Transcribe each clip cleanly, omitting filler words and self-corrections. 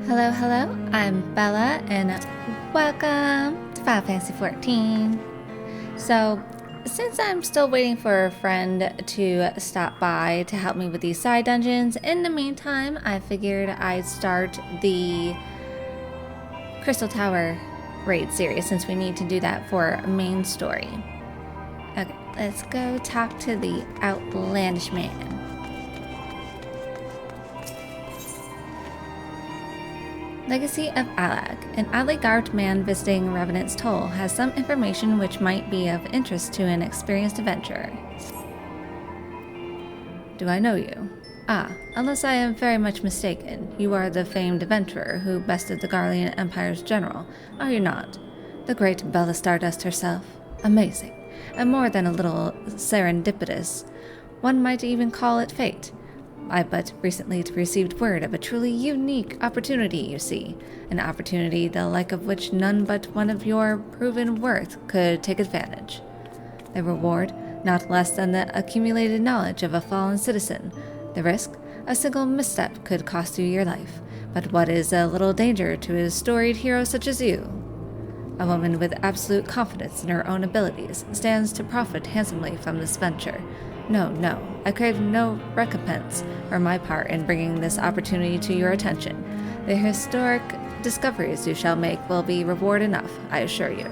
Hello, hello, I'm Bella, and welcome to Final Fantasy XIV. So, since I'm still waiting for a friend to stop by to help me with these side dungeons, in the meantime, I figured I'd start the Crystal Tower raid series since we need to do that for main story. Okay, let's go talk to the Outlandish Man. Legacy of Alag. An oddly garbed man visiting Revenant's Toll has some information which might be of interest to an experienced adventurer. Do I know you? Ah, unless I am very much mistaken, you are the famed adventurer who bested the Garlean Empire's general, are you not? The great Bella Stardust herself. Amazing, and more than a little serendipitous. One might even call it fate. I but recently received word of a truly unique opportunity, you see. An opportunity the like of which none but one of your proven worth could take advantage. The reward, not less than the accumulated knowledge of a fallen citizen. The risk, a single misstep could cost you your life. But what is a little danger to a storied hero such as you? A woman with absolute confidence in her own abilities stands to profit handsomely from this venture. No, I crave no recompense for my part in bringing this opportunity to your attention. The historic discoveries you shall make will be reward enough, I assure you.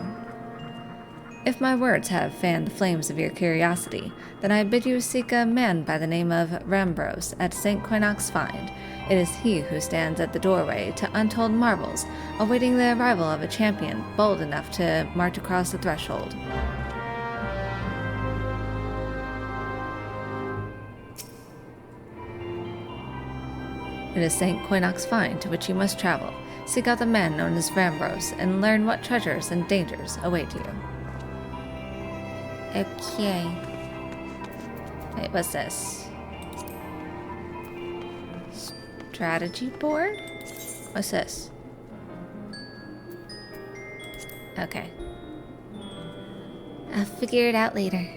If my words have fanned the flames of your curiosity, then I bid you seek a man by the name of Rambros at St. Quinox Find. It is he who stands at the doorway to untold marvels, awaiting the arrival of a champion bold enough to march across the threshold. It is St. Quinox Find to which you must travel. Seek out the man known as Rambros and learn what treasures and dangers await you. Okay. Wait, what's this? Strategy board? What's this? Okay. I'll figure it out later.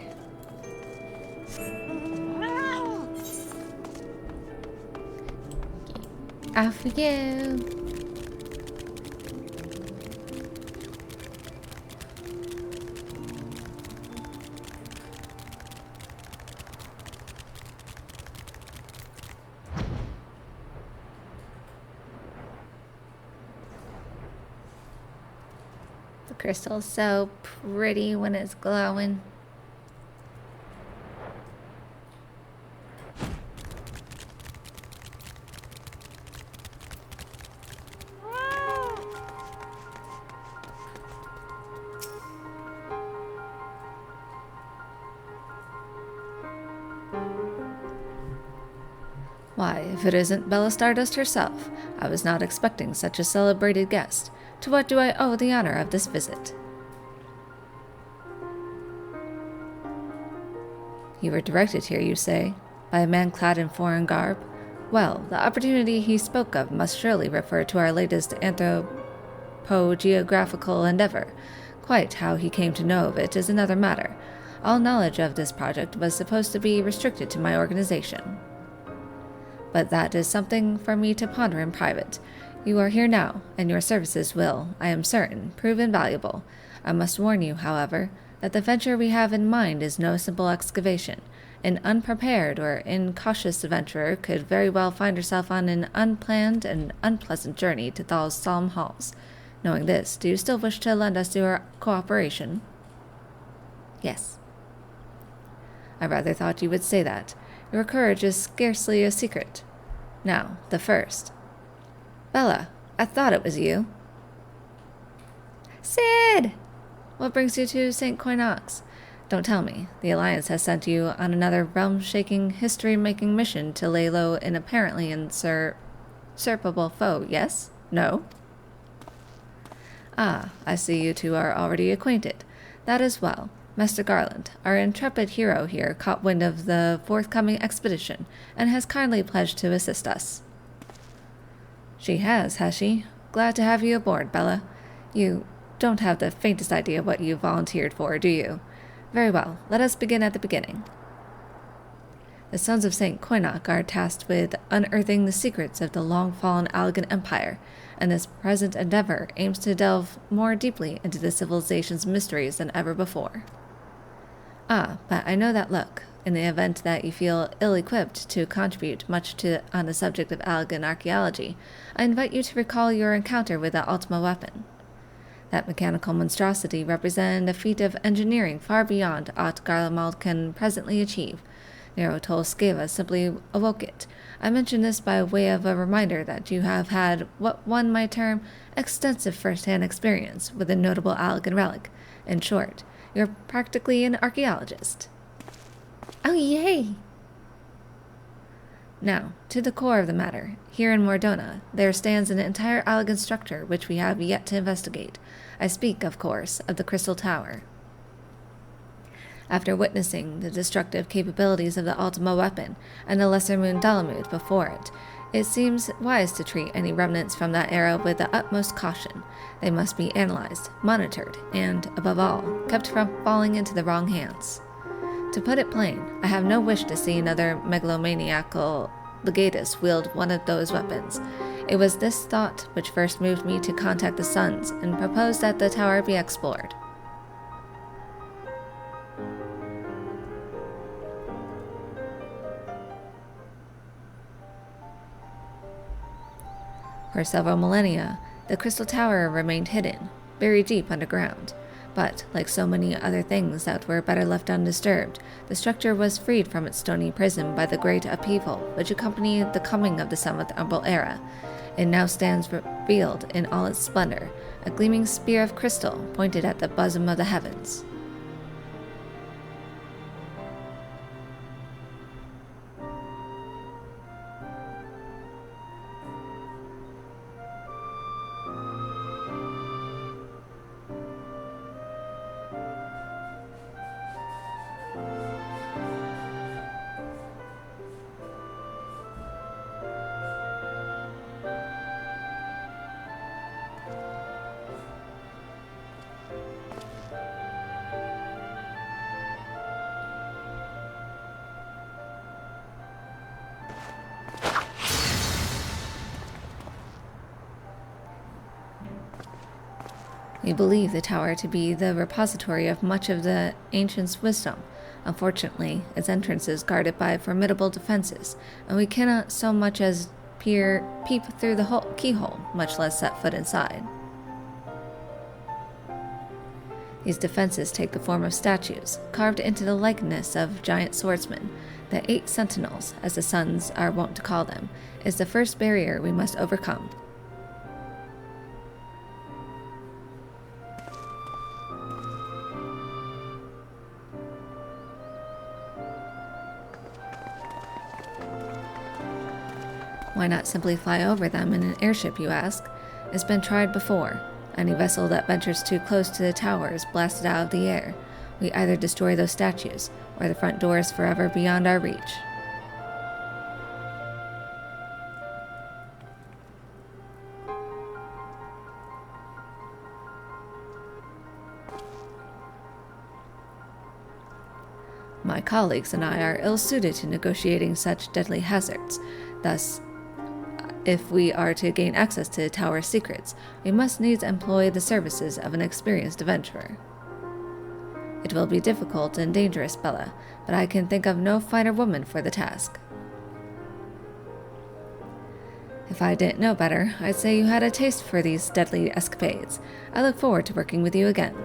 Off we go. The crystal's so pretty when it's glowing. Why, if it isn't Bella Stardust herself, I was not expecting such a celebrated guest. To what do I owe the honor of this visit? You were directed here, you say, by a man clad in foreign garb? Well, the opportunity he spoke of must surely refer to our latest anthropogeographical endeavor. Quite how he came to know of it is another matter. All knowledge of this project was supposed to be restricted to my organization. But that is something for me to ponder in private. You are here now, and your services will, I am certain, prove invaluable. I must warn you, however, that the venture we have in mind is no simple excavation. An unprepared or incautious adventurer could very well find herself on an unplanned and unpleasant journey to Thal's solemn halls. Knowing this, do you still wish to lend us your cooperation? Yes. I rather thought you would say that. Your courage is scarcely a secret. Now, the first. Bella, I thought it was you. Sid! What brings you to St. Quinox? Don't tell me. The Alliance has sent you on another realm-shaking, history-making mission to lay low an apparently usurpable foe, yes? No? Ah, I see you two are already acquainted. That is well. Master Garland, our intrepid hero here, caught wind of the forthcoming expedition and has kindly pledged to assist us. She has she? Glad to have you aboard, Bella. You don't have the faintest idea what you volunteered for, do you? Very well, let us begin at the beginning. The Sons of St. Quinox are tasked with unearthing the secrets of the long-fallen Allegan Empire, and this present endeavor aims to delve more deeply into the civilization's mysteries than ever before. Ah, but I know that look. In the event that you feel ill-equipped to contribute much on the subject of Allegan archaeology, I invite you to recall your encounter with the Ultima weapon. That mechanical monstrosity represented a feat of engineering far beyond aught Garlemald can presently achieve. Nerotol Sceva simply awoke it. I mention this by way of a reminder that you have had what one might term extensive first-hand experience with a notable Allegan relic. In short, you're practically an archaeologist. Oh, yay! Now, to the core of the matter. Here in Mordona, there stands an entire Allegan structure which we have yet to investigate. I speak, of course, of the Crystal Tower. After witnessing the destructive capabilities of the Ultima weapon and the Lesser Moon Dalamud before it, it seems wise to treat any remnants from that era with the utmost caution. They must be analyzed, monitored, and, above all, kept from falling into the wrong hands. To put it plain, I have no wish to see another megalomaniacal legatus wield one of those weapons. It was this thought which first moved me to contact the Suns and propose that the tower be explored. For several millennia, the Crystal Tower remained hidden, buried deep underground. But, like so many other things that were better left undisturbed, the structure was freed from its stony prison by the great upheaval which accompanied the coming of the Seventh Umbral Era. It now stands revealed in all its splendor, a gleaming spear of crystal pointed at the bosom of the heavens. We believe the tower to be the repository of much of the ancients' wisdom. Unfortunately, its entrance is guarded by formidable defenses, and we cannot so much as peep through the keyhole, much less set foot inside. These defenses take the form of statues, carved into the likeness of giant swordsmen. The 8 sentinels, as the Suns are wont to call them, is the first barrier we must overcome. Why not simply fly over them in an airship, you ask? It's been tried before. Any vessel that ventures too close to the tower is blasted out of the air. We either destroy those statues, or the front door is forever beyond our reach. My colleagues and I are ill-suited to negotiating such deadly hazards. Thus, if we are to gain access to the tower's secrets, we must needs employ the services of an experienced adventurer. It will be difficult and dangerous, Bella, but I can think of no finer woman for the task. If I didn't know better, I'd say you had a taste for these deadly escapades. I look forward to working with you again.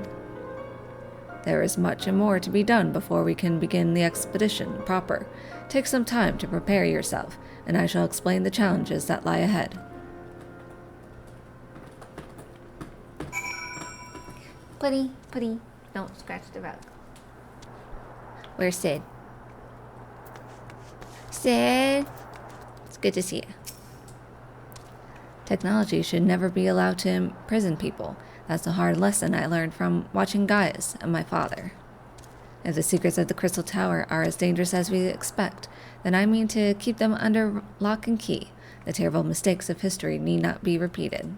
There is much and more to be done before we can begin the expedition proper. Take some time to prepare yourself, and I shall explain the challenges that lie ahead. Putty, don't scratch the rug. Where's Sid? Sid? It's good to see you. Technology should never be allowed to imprison people. That's a hard lesson I learned from watching Gaius and my father. If the secrets of the Crystal Tower are as dangerous as we expect, then I mean to keep them under lock and key. The terrible mistakes of history need not be repeated.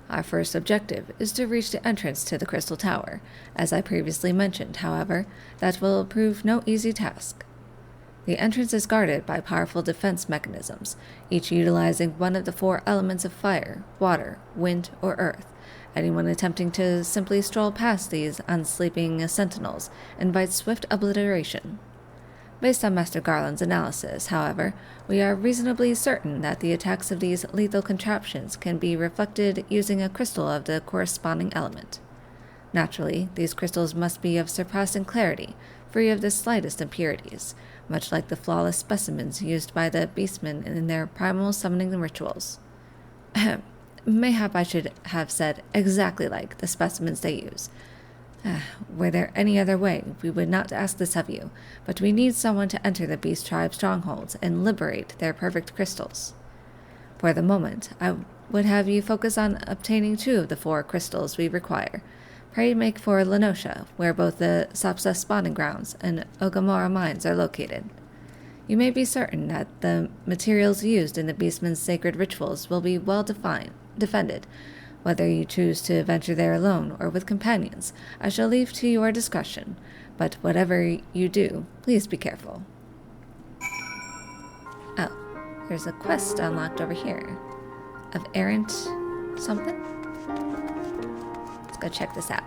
Our first objective is to reach the entrance to the Crystal Tower. As I previously mentioned, however, that will prove no easy task. The entrance is guarded by powerful defense mechanisms, each utilizing one of the 4 elements of fire, water, wind, or earth. Anyone attempting to simply stroll past these unsleeping sentinels invites swift obliteration. Based on Master Garland's analysis, however, we are reasonably certain that the attacks of these lethal contraptions can be reflected using a crystal of the corresponding element. Naturally, these crystals must be of surpassing clarity, free of the slightest impurities, much like the flawless specimens used by the beastmen in their primal summoning rituals. Mayhap I should have said exactly like the specimens they use. Were there any other way, we would not ask this of you, but we need someone to enter the Beast Tribe strongholds and liberate their perfect crystals. For the moment, I would have you focus on obtaining 2 of the 4 crystals we require. Pray make for Lenosha, where both the Sapsa spawning grounds and Ogamora mines are located. You may be certain that the materials used in the Beastmen's sacred rituals will be well defended. Whether you choose to venture there alone or with companions, I shall leave to your discretion, but whatever you do, please be careful. Oh, there's a quest unlocked over here. Of errant something? Let's go check this out.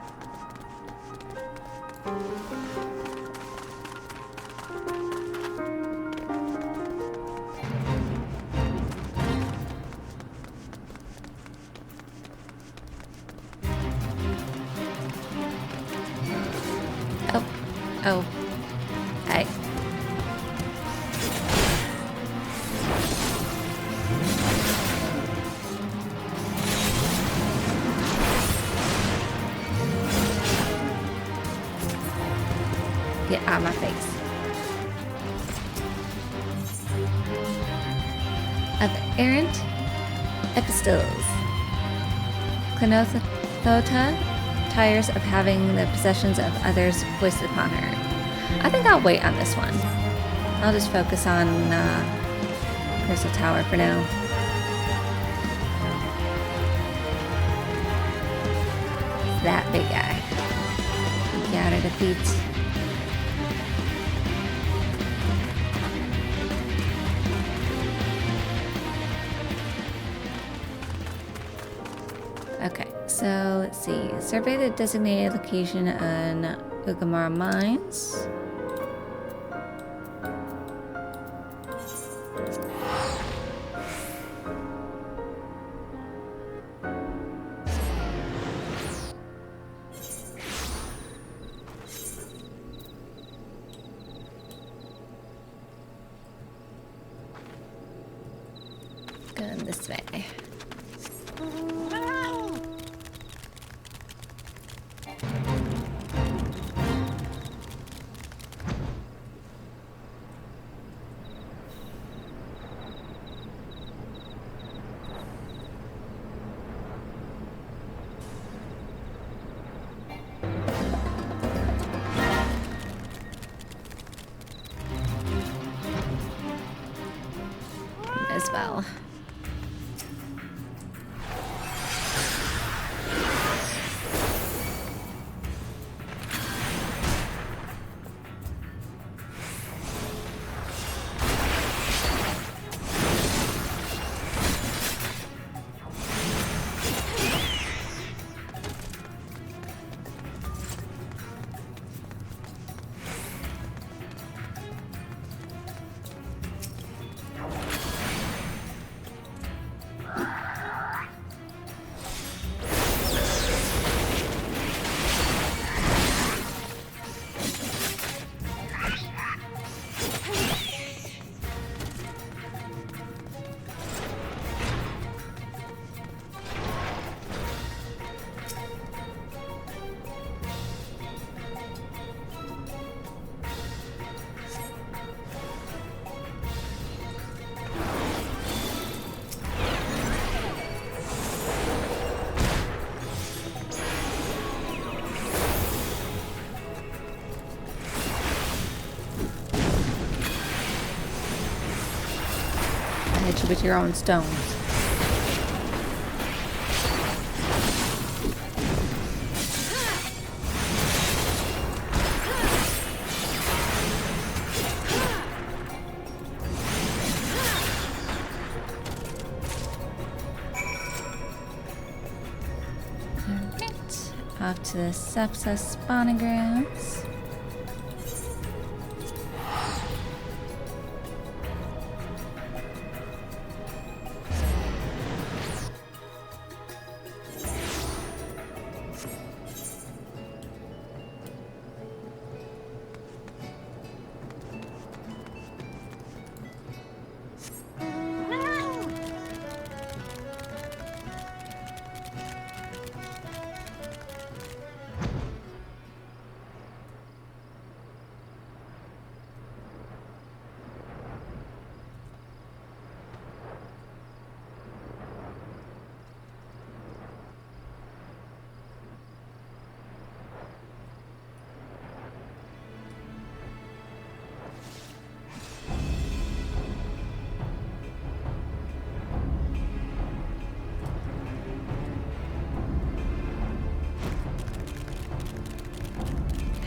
Oh. Hey. Get out of my face. Of errant epistles. Clenothota tires of having the possessions of others foisted upon her. I think I'll wait on this one. I'll just focus on Crystal Tower for now. That big guy. Gotta defeat. Okay, so let's see. Survey the designated location on Ogamora Mines. Going this way. As well. Hit you with your own stones. Off to the Sepsa spawning grounds.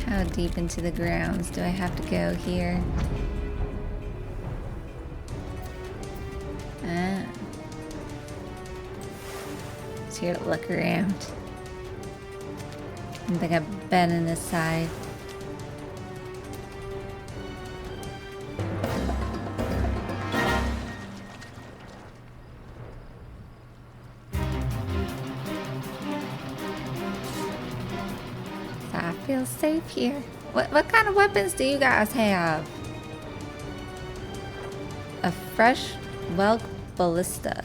How deep into the grounds do I have to go here? Ah. Just here to look around. I think I've been in this side. Feel safe here. What kind of weapons do you guys have? A fresh Welk ballista.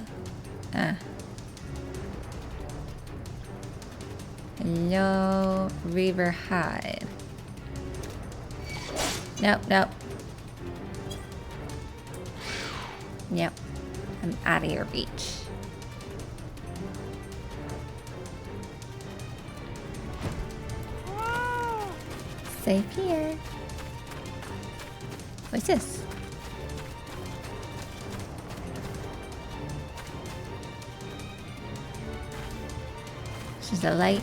Hello, Reaver hide. Nope. Yep. I'm out of your reach. Safe here. What's this? This is a light.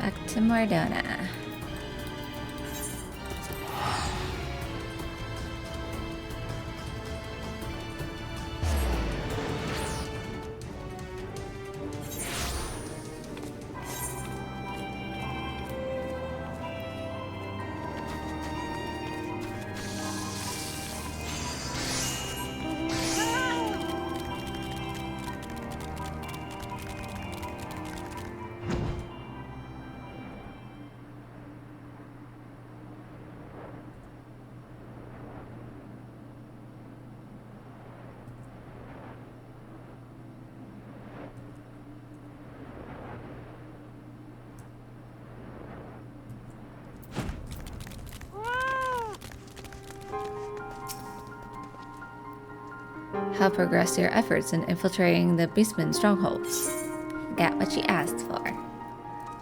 Back to Mordona. How progress your efforts in infiltrating the Beastman strongholds? Got what you asked for.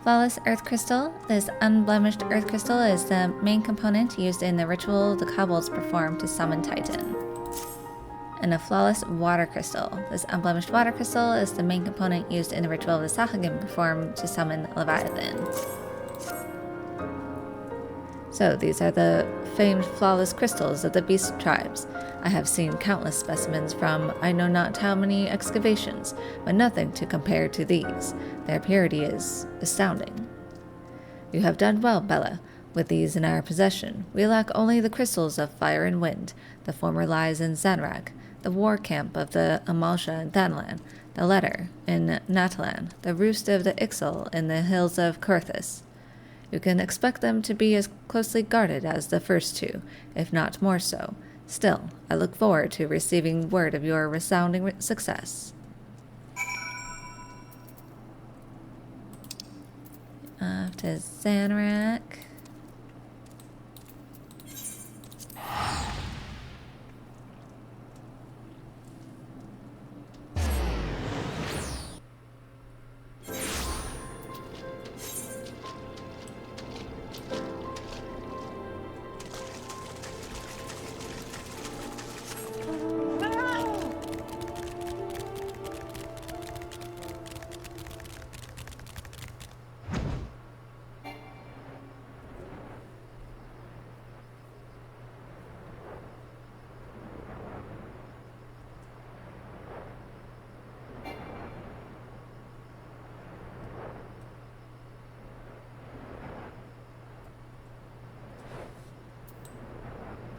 Flawless Earth Crystal. This unblemished Earth Crystal is the main component used in the ritual the kobolds perform to summon Titan. And a Flawless Water Crystal. This unblemished Water Crystal is the main component used in the ritual the Sahagin perform to summon Leviathan. So these are the famed flawless crystals of the beast tribes. I have seen countless specimens from I know not how many excavations, but nothing to compare to these. Their purity is astounding. You have done well, Bella. With these in our possession, we lack only the crystals of fire and wind. The former lies in Zanrak, the war camp of the Amalsha in Thanalan, the letter in Natalan, the roost of the Ixal in the hills of Kurthus. You can expect them to be as closely guarded as the first two, if not more so. Still, I look forward to receiving word of your resounding success. off to Xanarak.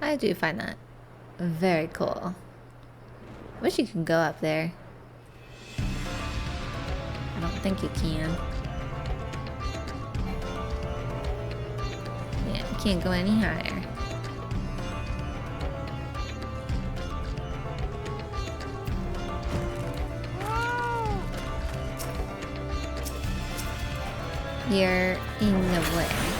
I do find that very cool. Wish you could go up there. I don't think you can. Yeah, you can't go any higher. You're in the way.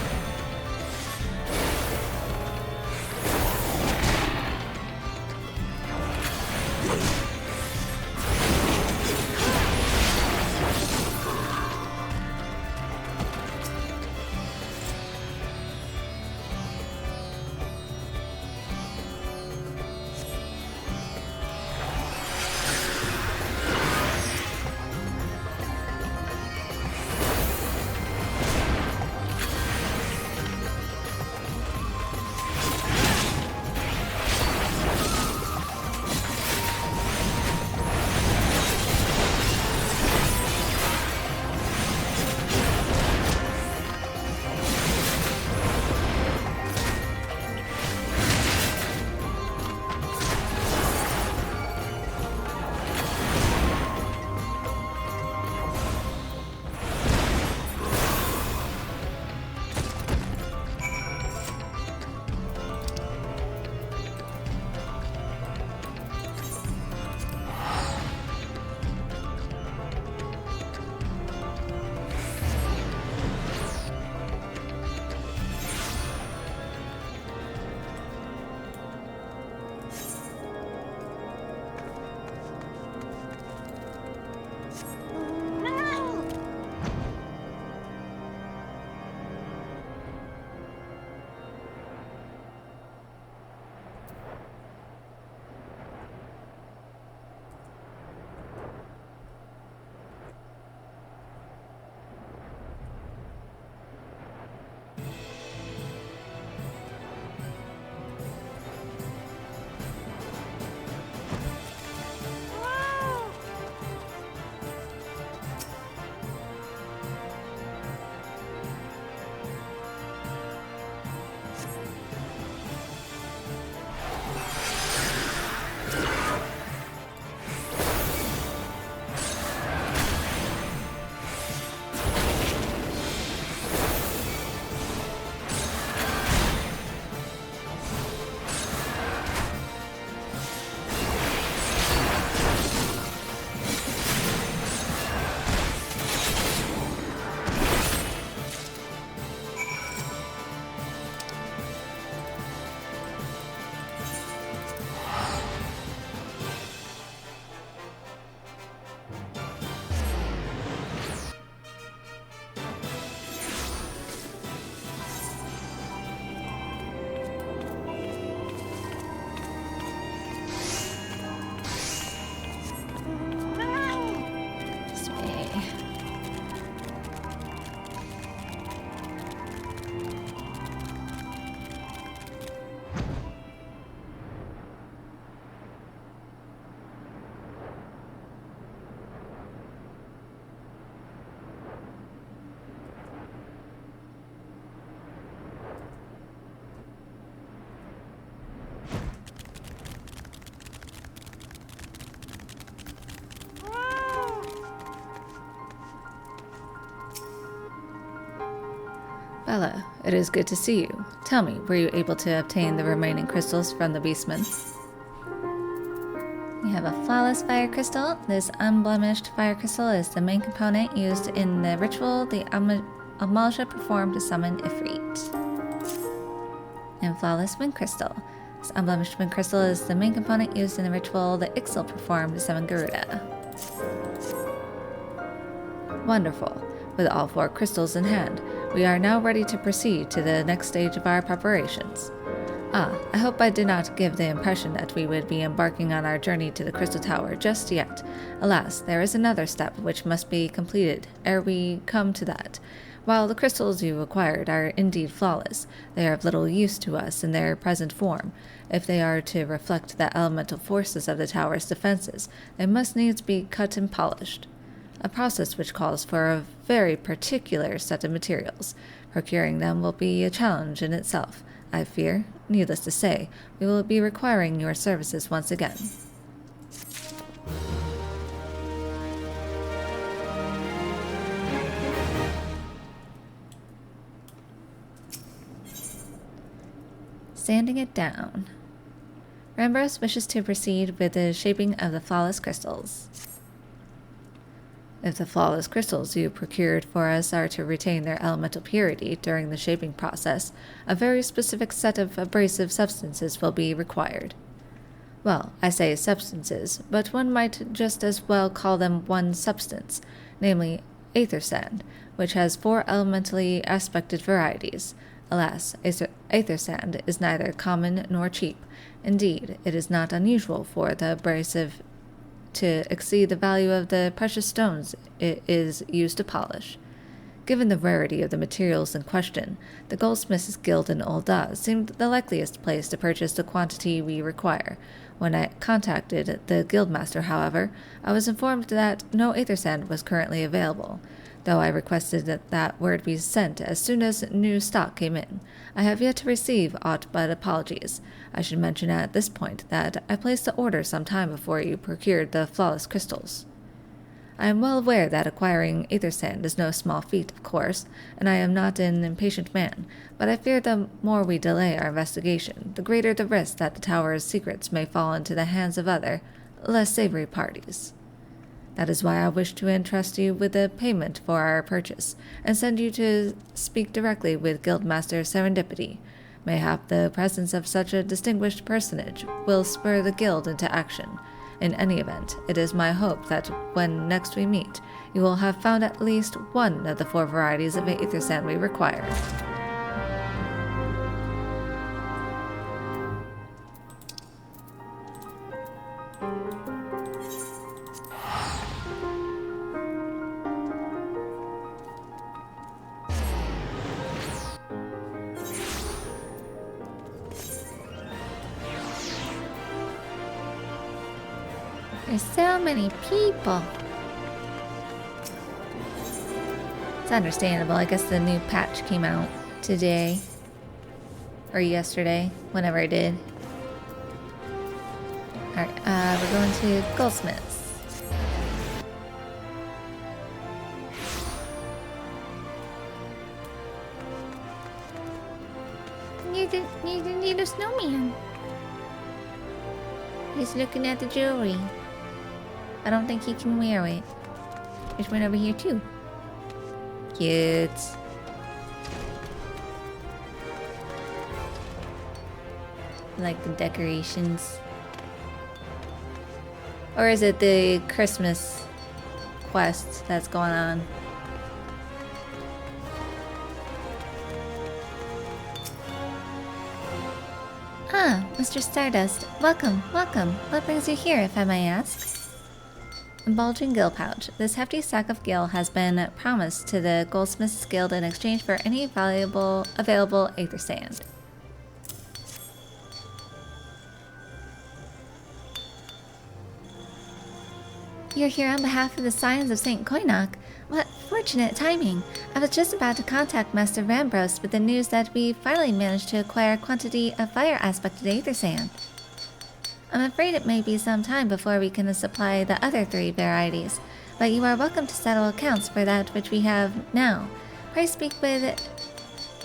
Bella, it is good to see you. Tell me, were you able to obtain the remaining crystals from the beastman? We have a flawless fire crystal. This unblemished fire crystal is the main component used in the ritual the Amalja performed to summon Ifrit. And Flawless Wind Crystal. This unblemished wind crystal is the main component used in the ritual that Ixil performed to summon Garuda. Wonderful. With all 4 crystals in hand, we are now ready to proceed to the next stage of our preparations. I hope I did not give the impression that we would be embarking on our journey to the Crystal Tower just yet. Alas, there is another step which must be completed ere we come to that. While the crystals you acquired are indeed flawless, they are of little use to us in their present form. If they are to reflect the elemental forces of the tower's defenses, they must needs be cut and polished. A process which calls for a very particular set of materials. Procuring them will be a challenge in itself, I fear. Needless to say, we will be requiring your services once again. Sanding it down. Rambros wishes to proceed with the shaping of the flawless crystals. If the flawless crystals you procured for us are to retain their elemental purity during the shaping process, a very specific set of abrasive substances will be required. Well, I say substances, but one might just as well call them one substance, namely aether sand, which has 4 elementally aspected varieties. Alas, aether sand is neither common nor cheap. Indeed, it is not unusual for the abrasive to exceed the value of the precious stones it is used to polish. Given the rarity of the materials in question, the Goldsmiths Guild in Ul'dah seemed the likeliest place to purchase the quantity we require. When I contacted the guildmaster, however, I was informed that no aether sand was currently available, though I requested that word be sent as soon as new stock came in. I have yet to receive aught but apologies. I should mention at this point that I placed the order some time before you procured the flawless crystals. I am well aware that acquiring aether sand is no small feat, of course, and I am not an impatient man, but I fear the more we delay our investigation, the greater the risk that the tower's secrets may fall into the hands of other, less savory parties. That is why I wish to entrust you with the payment for our purchase, and send you to speak directly with Guildmaster Serendipity. Mayhap the presence of such a distinguished personage will spur the guild into action. In any event, it is my hope that when next we meet, you will have found at least one of the 4 varieties of aether sand we require. There's so many people. It's understandable. I guess the new patch came out today. Or yesterday, whenever it did. Alright, we're going to Goldsmiths. You didn't need a snowman. He's looking at the jewelry. I don't think he can wear it. There's one over here too. Cute. I like the decorations. Or is it the Christmas quest that's going on? Ah, Mr. Stardust. Welcome, welcome. What brings you here, if I may ask? A bulging gill pouch. This hefty sack of gill has been promised to the Goldsmiths Guild in exchange for any available aether sand. You're here on behalf of the Scions of St. Koinok. What fortunate timing! I was just about to contact Master Rambros with the news that we finally managed to acquire a quantity of fire-aspected aether sand. I'm afraid it may be some time before we can supply the other 3 varieties, but you are welcome to settle accounts for that which we have now. Pray speak with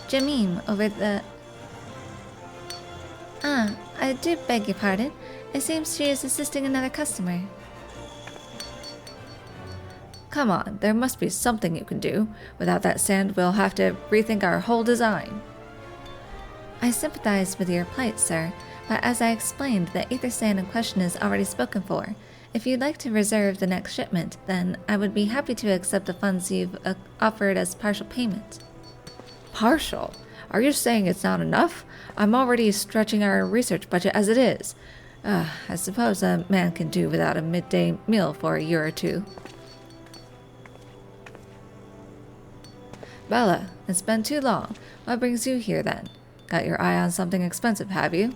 Jamim over the... Ah, I do beg your pardon. It seems she is assisting another customer. Come on, there must be something you can do. Without that sand, we'll have to rethink our whole design. I sympathize with your plight, sir, but as I explained, the aether sand in question is already spoken for. If you'd like to reserve the next shipment, then I would be happy to accept the funds you've offered as partial payment. Partial? Are you saying it's not enough? I'm already stretching our research budget as it is. I suppose a man can do without a midday meal for a year or two. Bella, it's been too long. What brings you here then? Got your eye on something expensive, have you?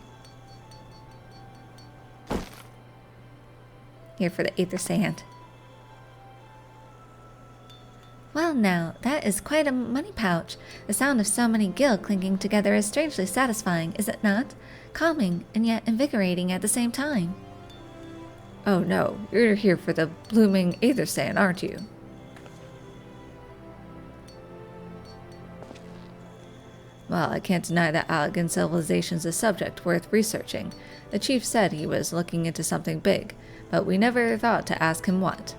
Here for the aether sand. Well now, that is quite a money pouch. The sound of so many gil clinking together is strangely satisfying, is it not? Calming, and yet invigorating at the same time. Oh no, you're here for the blooming aether sand, aren't you? Well, I can't deny that Allegan civilization's a subject worth researching. The chief said he was looking into something big, but we never thought to ask him what.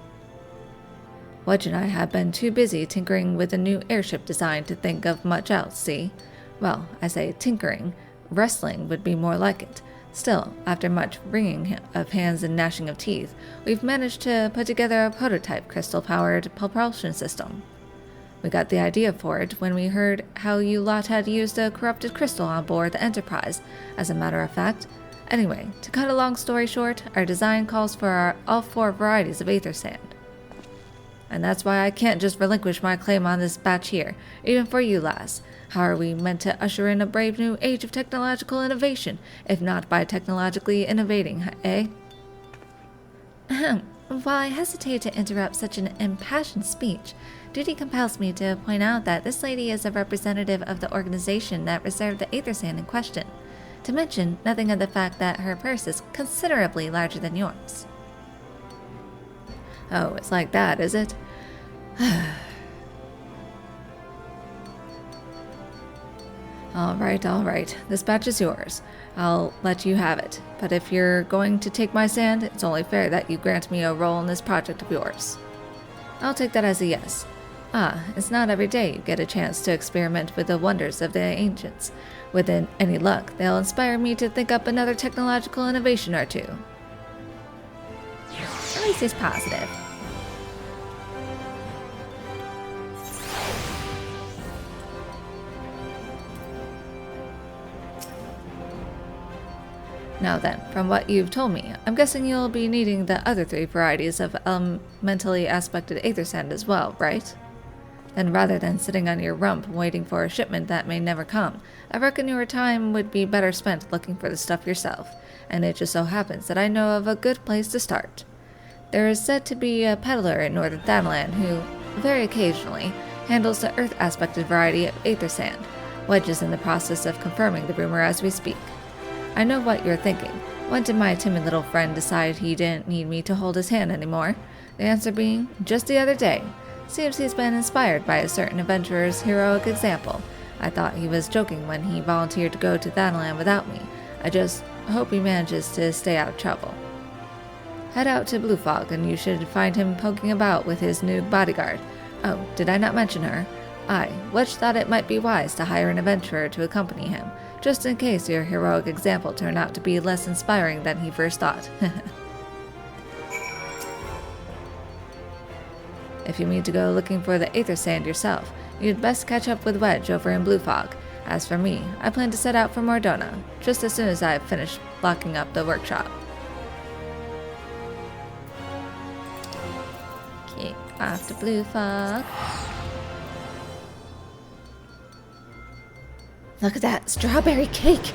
Wedge and I have been too busy tinkering with a new airship design to think of much else, see? Well, I say tinkering. Wrestling would be more like it. Still, after much wringing of hands and gnashing of teeth, we've managed to put together a prototype crystal-powered propulsion system. We got the idea for it when we heard how you lot had used a corrupted crystal on board the Enterprise, as a matter of fact. Anyway, to cut a long story short, our design calls for all 4 varieties of aether sand. And that's why I can't just relinquish my claim on this batch here, even for you, lass. How are we meant to usher in a brave new age of technological innovation, if not by technologically innovating, eh? Ahem. While I hesitate to interrupt such an impassioned speech, duty compels me to point out that this lady is a representative of the organization that reserved the aether sand in question, to mention nothing of the fact that her purse is considerably larger than yours. Oh, it's like that, is it? All right. This batch is yours. I'll let you have it. But if you're going to take my sand, it's only fair that you grant me a role in this project of yours. I'll take that as a yes. It's not every day you get a chance to experiment with the wonders of the ancients. With any luck, they'll inspire me to think up another technological innovation or two. At least he's positive. Now then, from what you've told me, I'm guessing you'll be needing the other 3 varieties of elementally aspected aether sand as well, right? Then rather than sitting on your rump waiting for a shipment that may never come, I reckon your time would be better spent looking for the stuff yourself, and it just so happens that I know of a good place to start. There is said to be a peddler in northern Thanalan who, very occasionally, handles the earth-aspected variety of aether sand. Wedge is in the process of confirming the rumor as we speak. I know what you're thinking. When did my timid little friend decide he didn't need me to hold his hand anymore? The answer being, just the other day. Seems he's been inspired by a certain adventurer's heroic example. I thought he was joking when he volunteered to go to Thanalan without me. I just hope he manages to stay out of trouble. Head out to Blue Fog and you should find him poking about with his new bodyguard. Oh, did I not mention her? Wedge thought it might be wise to hire an adventurer to accompany him, just in case your heroic example turned out to be less inspiring than he first thought. If you mean to go looking for the aether sand yourself, you'd best catch up with Wedge over in Blue Fog. As for me, I plan to set out for Mordona, just as soon as I've finished locking up the workshop. Okay, off to Blue Fog. Look at that strawberry cake!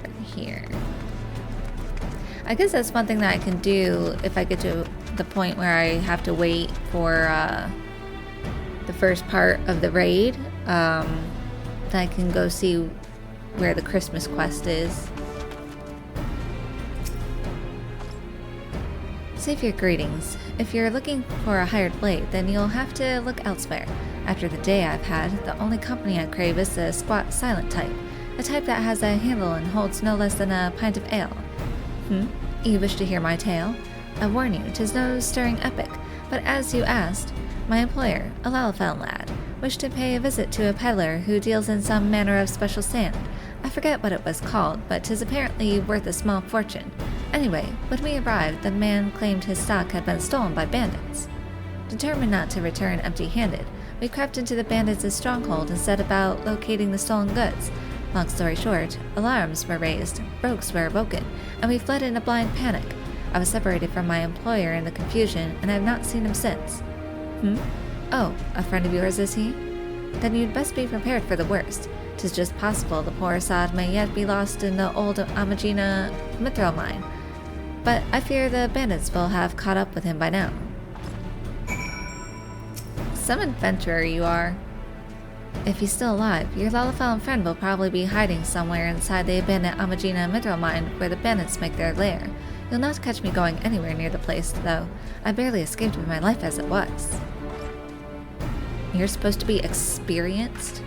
Right here. I guess that's one thing that I can do if I get to the point where I have to wait for the first part of the raid. Then I can go see where the Christmas quest is. Save your greetings. If you're looking for a hired blade, then you'll have to look elsewhere. After the day I've had, the only company I crave is the squat, silent type. A type that has a handle and holds no less than a pint of ale. You wish to hear my tale? I warn you, 'tis no stirring epic, but as you asked, my employer, a Lalafell lad, wished to pay a visit to a peddler who deals in some manner of special sand. I forget what it was called, but 'tis apparently worth a small fortune. Anyway, when we arrived, the man claimed his stock had been stolen by bandits. Determined not to return empty-handed, we crept into the bandits' stronghold and set about locating the stolen goods. Long story short, alarms were raised, rogues were awoken, and we fled in a blind panic. I was separated from my employer in the confusion, and I have not seen him since. Oh, a friend of yours, is he? Then you'd best be prepared for the worst. 'Tis just possible the poor Assad may yet be lost in the old Amagina mithril mine, but I fear the bandits will have caught up with him by now. Some adventurer you are. If he's still alive, your Lalafell friend will probably be hiding somewhere inside the abandoned Amagina mithril mine where the bandits make their lair. You'll not catch me going anywhere near the place, though. I barely escaped with my life as it was. You're supposed to be experienced?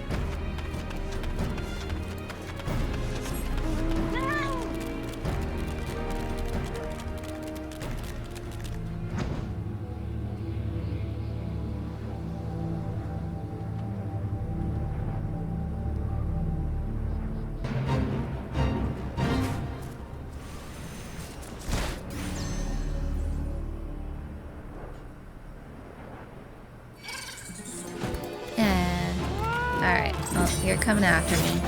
Alright, well, you're coming after me.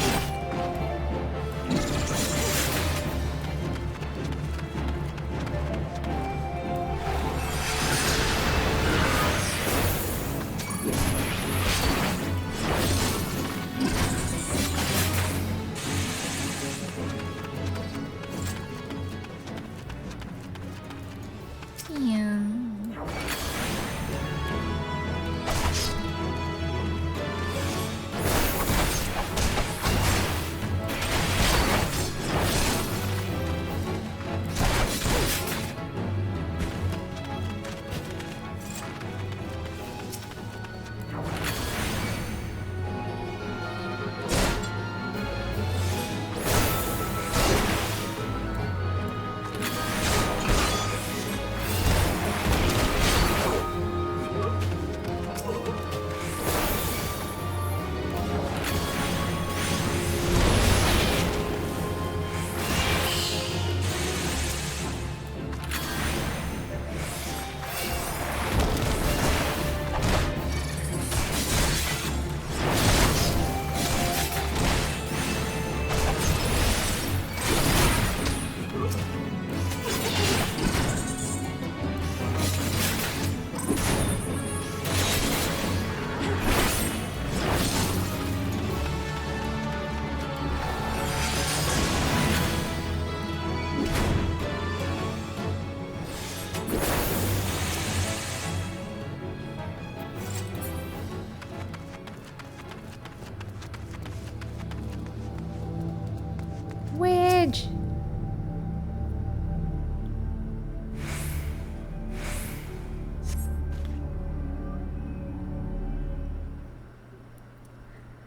Wedge!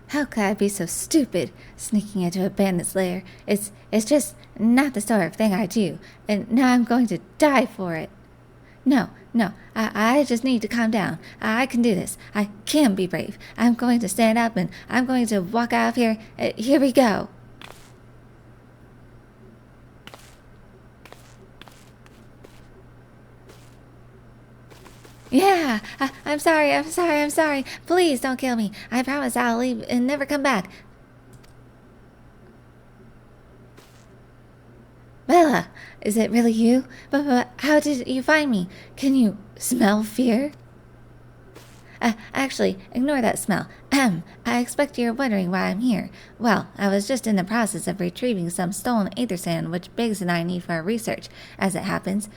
How could I be so stupid, sneaking into a bandit's lair? It's just not the sort of thing I do, and now I'm going to die for it. No, I just need to calm down. I can do this. I can be brave. I'm going to stand up and I'm going to walk out of here. Here we go. Yeah, I'm sorry. Please don't kill me. I promise I'll leave and never come back. Bella, is it really you? But how did you find me? Can you smell fear? Actually, ignore that smell. I expect you're wondering why I'm here. Well, I was just in the process of retrieving some stolen aether sand which Biggs and I need for our research. As it happens,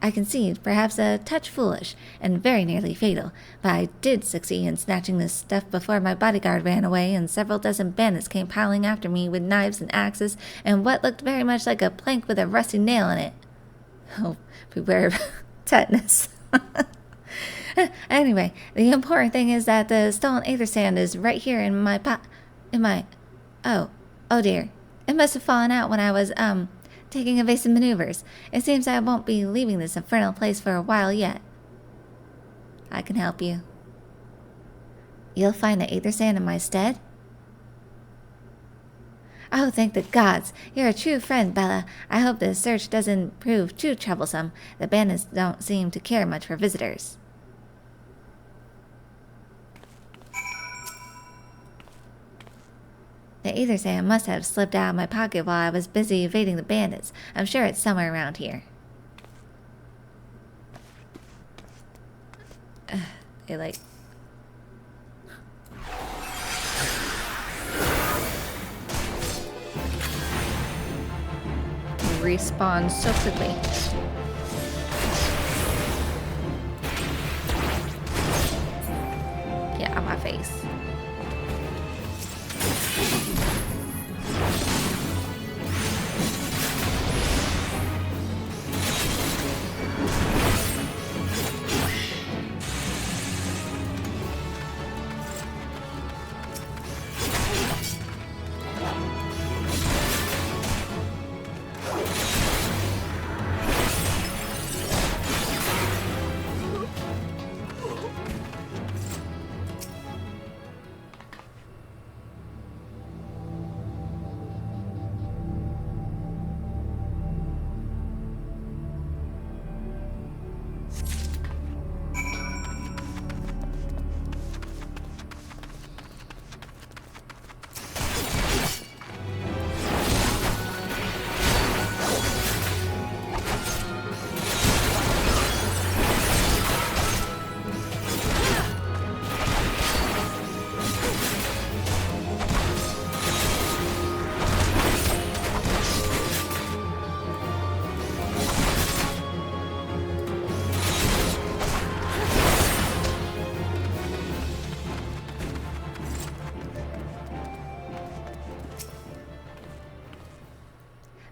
I concede, perhaps a touch foolish, and very nearly fatal, but I did succeed in snatching this stuff before my bodyguard ran away and several dozen bandits came piling after me with knives and axes and what looked very much like a plank with a rusty nail in it. Oh, beware of tetanus. Anyway, the important thing is that the stolen aether sand is right here in my oh dear. It must have fallen out when I was, taking evasive maneuvers. It seems I won't be leaving this infernal place for a while yet. I can help you. You'll find the aether sand in my stead? Oh, thank the gods! You're a true friend, Bella. I hope the search doesn't prove too troublesome. The bandits don't seem to care much for visitors. The aether sand must have slipped out of my pocket while I was busy evading the bandits. I'm sure it's somewhere around here. They like... respawn so quickly. Get out of my face.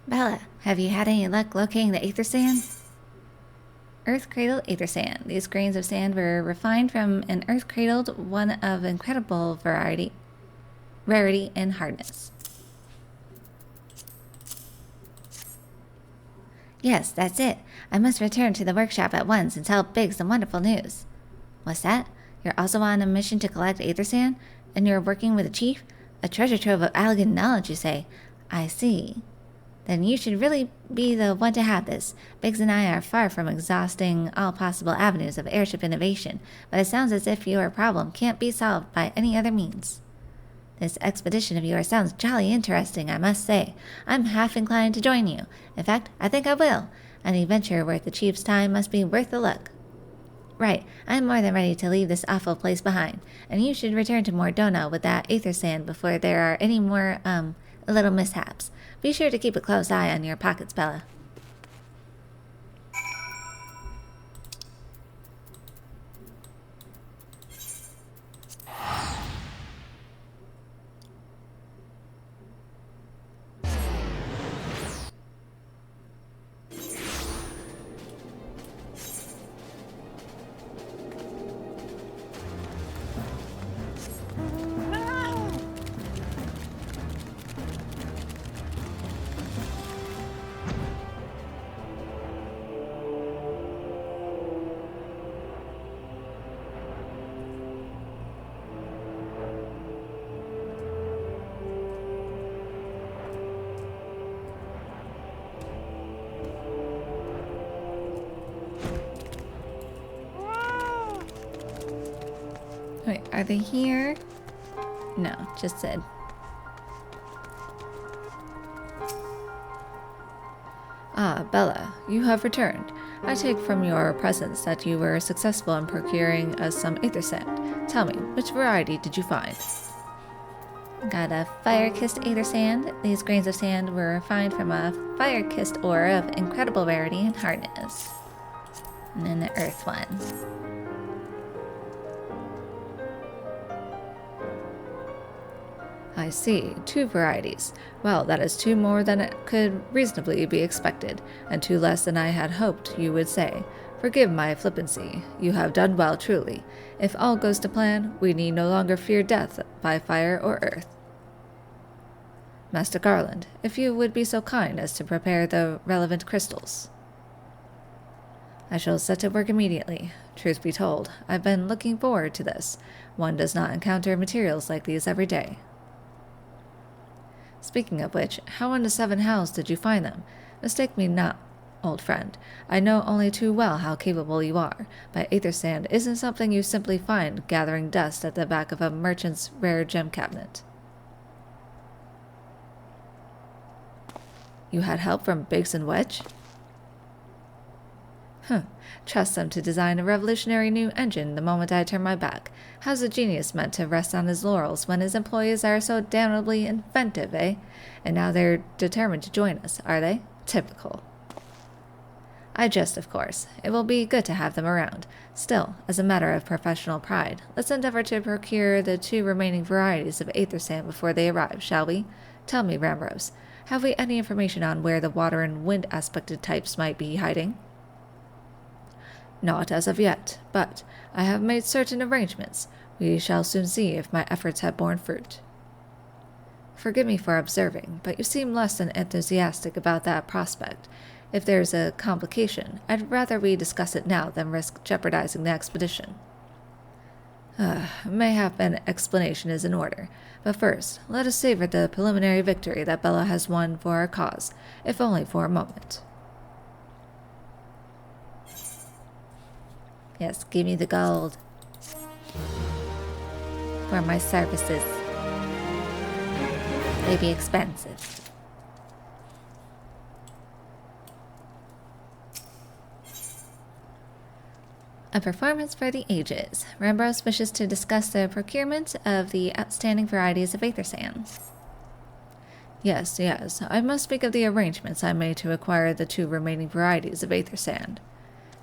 Bella, have you had any luck locating the aether sand? Earth-cradled aether sand. These grains of sand were refined from an earth-cradled one of incredible rarity and hardness. Yes, that's it. I must return to the workshop at once and tell Biggs the wonderful news. What's that? You're also on a mission to collect aether sand? And you're working with the chief? A treasure trove of elegant knowledge, you say? I see. Then you should really be the one to have this. Biggs and I are far from exhausting all possible avenues of airship innovation, but it sounds as if your problem can't be solved by any other means. This expedition of yours sounds jolly interesting, I must say. I'm half inclined to join you. In fact, I think I will. Any venture worth the chief's time must be worth the look. Right, I'm more than ready to leave this awful place behind, and you should return to Mordona with that aether sand before there are any more, little mishaps. Be sure to keep a close eye on your pockets, Bella. Wait, are they here? No, just said. Ah, Bella, you have returned. I take from your presence that you were successful in procuring us some aether sand. Tell me, which variety did you find? Got a fire-kissed aether sand. These grains of sand were refined from a fire-kissed ore of incredible rarity and hardness. And then the earth one. I see, 2 varieties. Well, that is 2 more than it could reasonably be expected, and 2 less than I had hoped you would say. Forgive my flippancy. You have done well, truly. If all goes to plan, we need no longer fear death by fire or earth. Master Garland, if you would be so kind as to prepare the relevant crystals. I shall set to work immediately. Truth be told, I've been looking forward to this. One does not encounter materials like these every day. Speaking of which, how in the seven hells did you find them? Mistake me not, old friend. I know only too well how capable you are, but aether sand isn't something you simply find gathering dust at the back of a merchant's rare gem cabinet. You had help from Biggs and Wedge? Trust them to design a revolutionary new engine the moment I turn my back. How's a genius meant to rest on his laurels when his employees are so damnably inventive, eh? And now they're determined to join us, are they? Typical. I jest, of course. It will be good to have them around. Still, as a matter of professional pride, let's endeavor to procure the 2 remaining varieties of aether sand before they arrive, shall we? Tell me, Ramrose, have we any information on where the water and wind aspected types might be hiding? Not as of yet, but I have made certain arrangements. We shall soon see if my efforts have borne fruit. Forgive me for observing, but you seem less than enthusiastic about that prospect. If there's a complication, I'd rather we discuss it now than risk jeopardizing the expedition. Mayhap an explanation is in order, but first, let us savor the preliminary victory that Bella has won for our cause, if only for a moment. Yes, give me the gold. For my services. They be expensive. A performance for the ages. Rambrose wishes to discuss the procurement of the outstanding varieties of aether sands. Yes, I must speak of the arrangements I made to acquire the 2 remaining varieties of aether sand.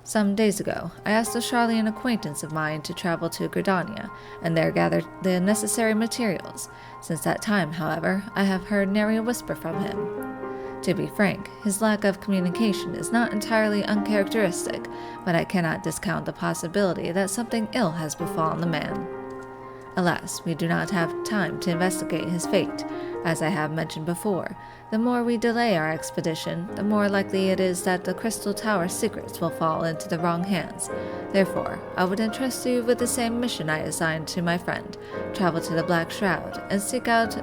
Some days ago, I asked a Charlian acquaintance of mine to travel to Gridania, and there gather the necessary materials. Since that time, however, I have heard nary a whisper from him. To be frank, his lack of communication is not entirely uncharacteristic, but I cannot discount the possibility that something ill has befallen the man. Alas, we do not have time to investigate his fate. As I have mentioned before, the more we delay our expedition, the more likely it is that the Crystal Tower's secrets will fall into the wrong hands. Therefore, I would entrust you with the same mission I assigned to my friend. Travel to the Black Shroud and seek out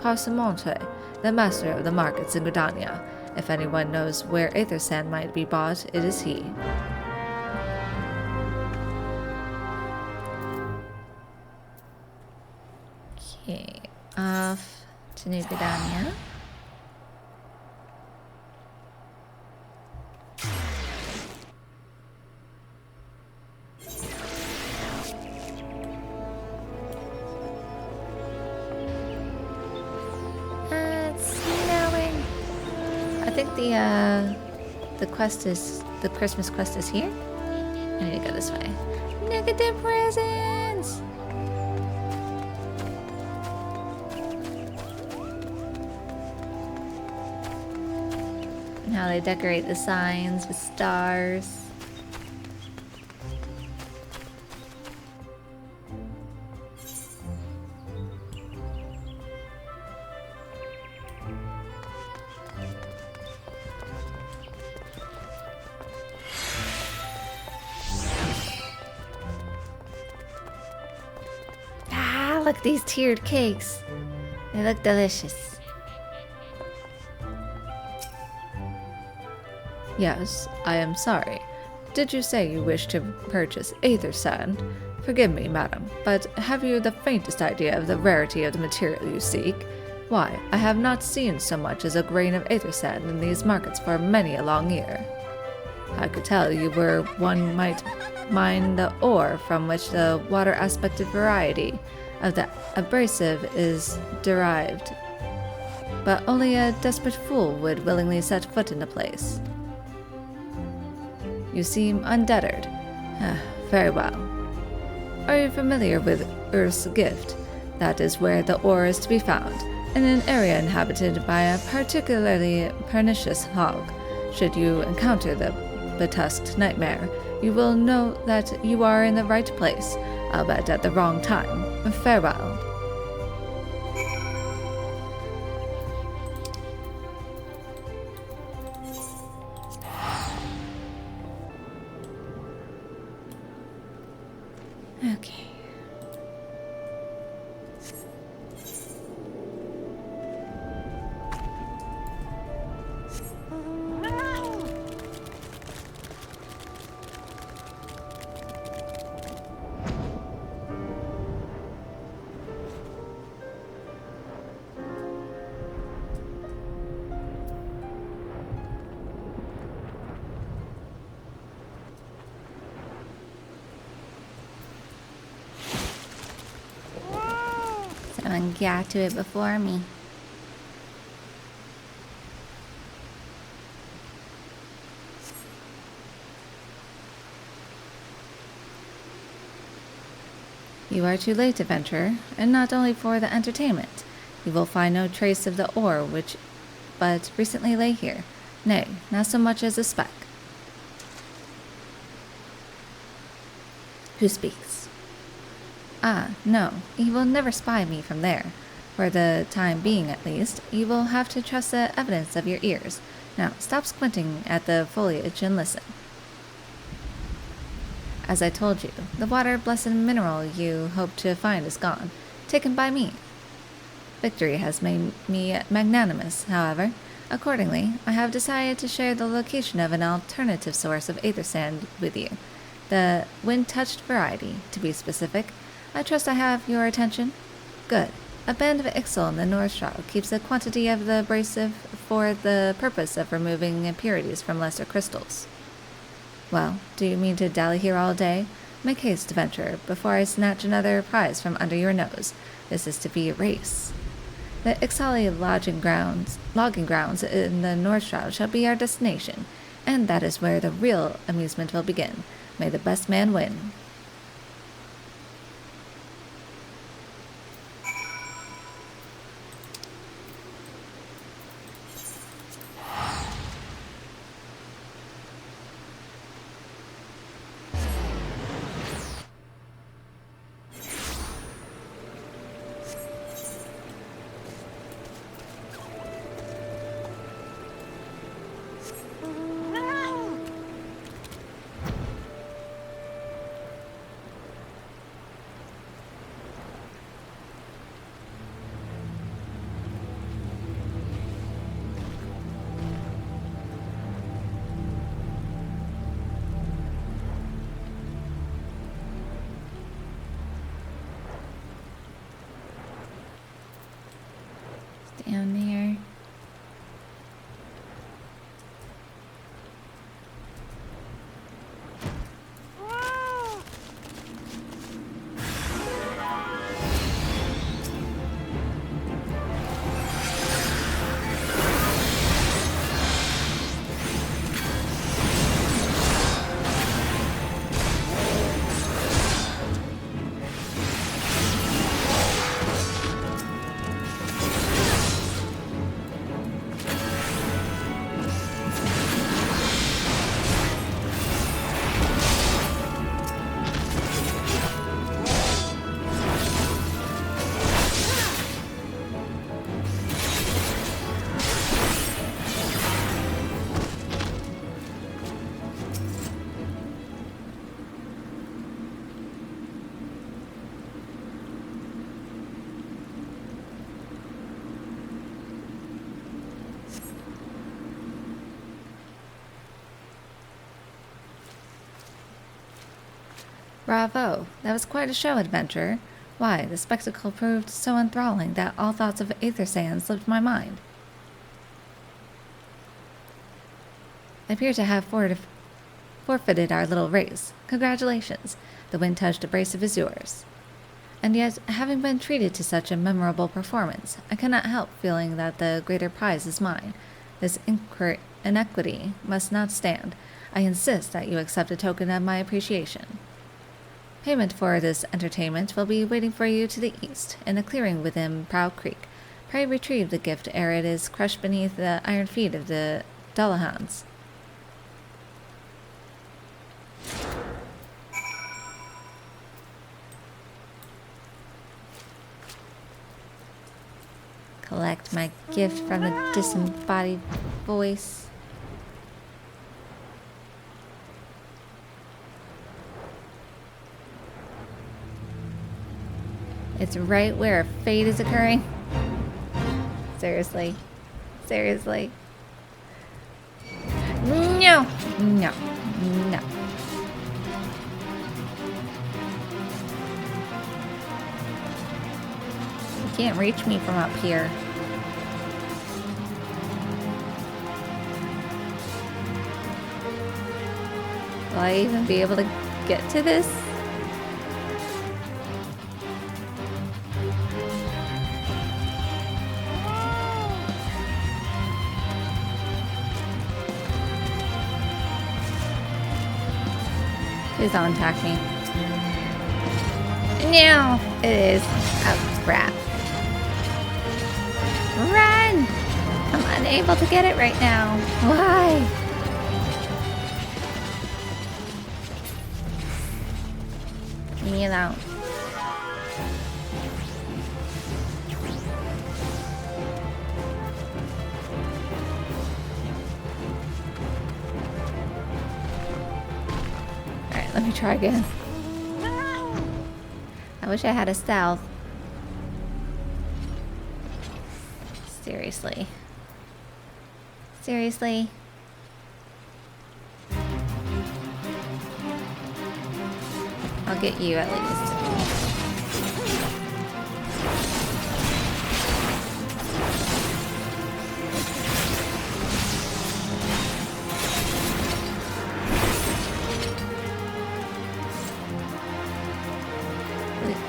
Parsemonte, the master of the markets in Gridania. If anyone knows where aether sand might be bought, it is he. Okay, off to New Gridania. It's snowing. I think the quest is the Christmas quest is here. I need to go this way. Negative presents. And how they decorate the signs with stars. Look at these tiered cakes. They look delicious. Yes, I am sorry. Did you say you wish to purchase aether sand? Forgive me, madam, but have you the faintest idea of the rarity of the material you seek? Why, I have not seen so much as a grain of aether sand in these markets for many a long year. I could tell you where one might mine the ore from which the water-aspected variety of the abrasive is derived, but only a desperate fool would willingly set foot in the place. You seem undeterred. Very well. Are you familiar with Earth's Gift? That is where the ore is to be found, in an area inhabited by a particularly pernicious hog. Should you encounter the the tusked nightmare, you will know that you are in the right place, albeit at the wrong time. Farewell. Okay. Someone got to it before me. You are too late, adventurer, and not only for the entertainment. You will find no trace of the ore which but recently lay here. Nay, not so much as a speck. Who speaks? Ah, no, you will never spy me from there. For the time being, at least, you will have to trust the evidence of your ears. Now, stop squinting at the foliage and listen. As I told you, the water-blessed mineral you hoped to find is gone, taken by me. Victory has made me magnanimous, however. Accordingly, I have decided to share the location of an alternative source of aether sand with you. The wind-touched variety, to be specific. I trust I have your attention? Good. A band of Ixal in the North Shroud keeps a quantity of the abrasive for the purpose of removing impurities from lesser crystals. Well, do you mean to dally here all day? Make haste, adventurer, before I snatch another prize from under your nose. This is to be a race. The Ixali logging grounds in the North Shroud shall be our destination, and that is where the real amusement will begin. May the best man win. Down there. Bravo! That was quite a show, adventurer. Why, the spectacle proved so enthralling that all thoughts of aether sand slipped my mind. I appear to have forfeited our little race. Congratulations. The wind-touched abrasive is yours. And yet, having been treated to such a memorable performance, I cannot help feeling that the greater prize is mine. This inequity must not stand. I insist that you accept a token of my appreciation. Payment for this entertainment will be waiting for you to the east, in a clearing within Prow Creek. Pray retrieve the gift ere it is crushed beneath the iron feet of the Dullahans. collect my gift from the disembodied voice. It's right where a fate is occurring. Seriously. Seriously. No! No. No. You can't reach me from up here. Will I even be able to get to this? Please don't attack me. No! It is. Oh, crap. Run! I'm unable to get it right now. Why? Leave me alone. Alright, let me try again. I wish I had a stealth. Seriously. Seriously. I'll get you at least.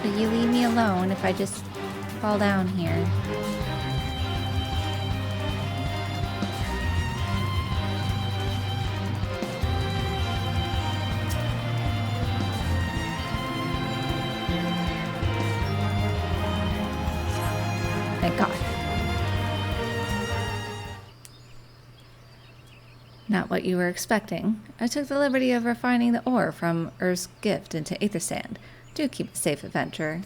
Will you leave me alone if I just fall down here? Thank God. Not what you were expecting. I took the liberty of refining the ore from Earth's gift into aether sand. Do keep it safe, adventurer.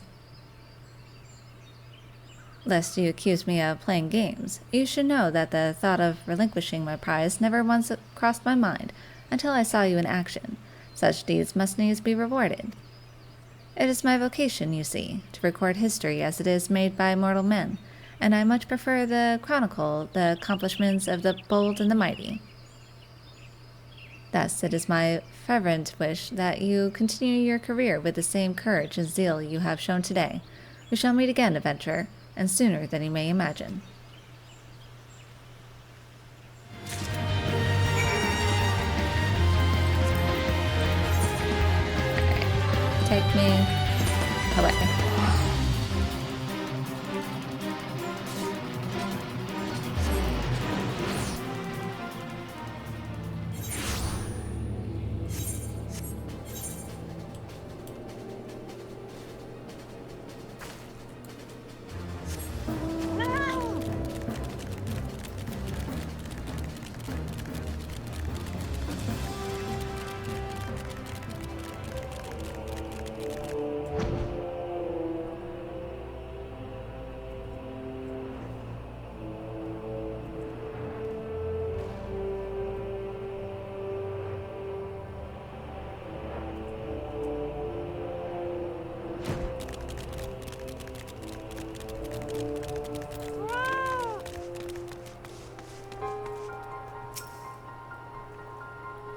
Lest you accuse me of playing games, you should know that the thought of relinquishing my prize never once crossed my mind until I saw you in action. Such deeds must needs be rewarded. It is my vocation, you see, to record history as it is made by mortal men, and I much prefer the chronicle the accomplishments of the bold and the mighty. Thus, it is my fervent wish that you continue your career with the same courage and zeal you have shown today. We shall meet again, adventurer, and sooner than you may imagine. Alright, take me away.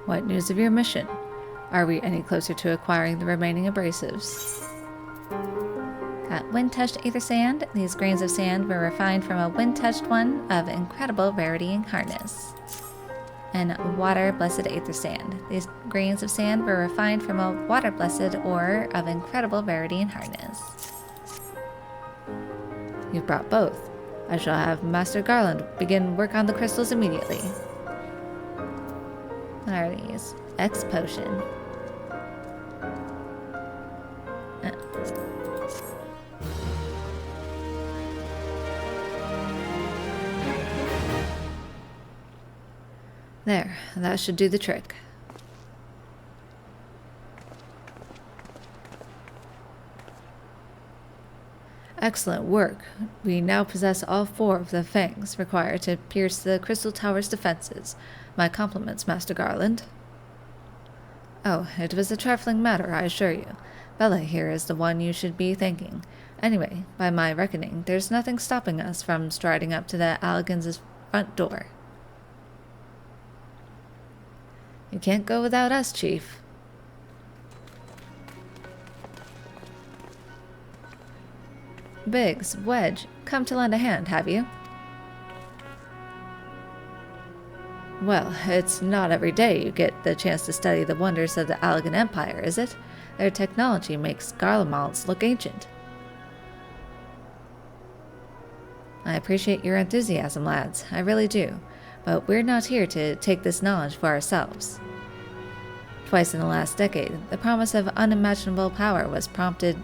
What news of your mission? Are we any closer to acquiring the remaining abrasives? Got wind-touched aether sand. These grains of sand were refined from a wind-touched one of incredible rarity and hardness. And water-blessed aether sand. These grains of sand were refined from a water-blessed ore of incredible rarity and hardness. You've brought both. I shall have Master Garland begin work on the crystals immediately. What are these? X potion. There, that should do the trick. Excellent work. We now possess all 4 of the fangs required to pierce the Crystal Tower's defenses. My compliments, Master Garland. Oh, it was a trifling matter, I assure you. Bella here is the one you should be thanking. Anyway, by my reckoning, there's nothing stopping us from striding up to the Alligans' front door. You can't go without us, Chief. Biggs, Wedge, come to lend a hand, have you? Well, it's not every day you get the chance to study the wonders of the Allagan Empire, is it? Their technology makes Garlemald's look ancient. I appreciate your enthusiasm, lads. I really do. But we're not here to take this knowledge for ourselves. Twice in the last decade, the promise of unimaginable power was prompted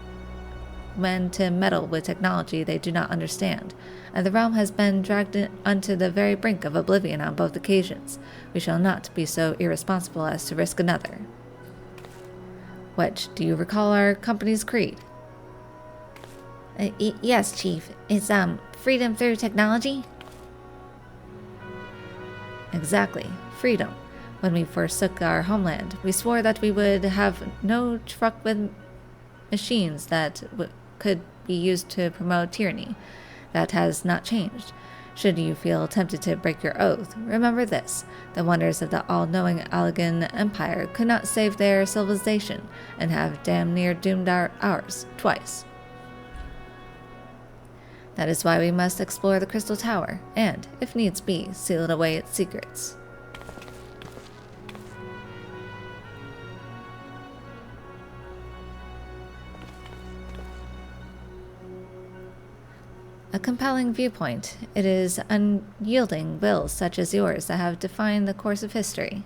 men to meddle with technology they do not understand, and the realm has been dragged onto the very brink of oblivion on both occasions. We shall not be so irresponsible as to risk another. Wedge, do you recall our company's creed? Yes, Chief. It's, freedom through technology? Exactly. Freedom. When we forsook our homeland, we swore that we would have no truck with machines that could be used to promote tyranny. That has not changed. Should you feel tempted to break your oath, remember this. The wonders of the all-knowing Allagan Empire could not save their civilization, and have damn near doomed ours twice. That is why we must explore the Crystal Tower, and, if needs be, seal it away its secrets. A compelling viewpoint. It is unyielding wills such as yours that have defined the course of history.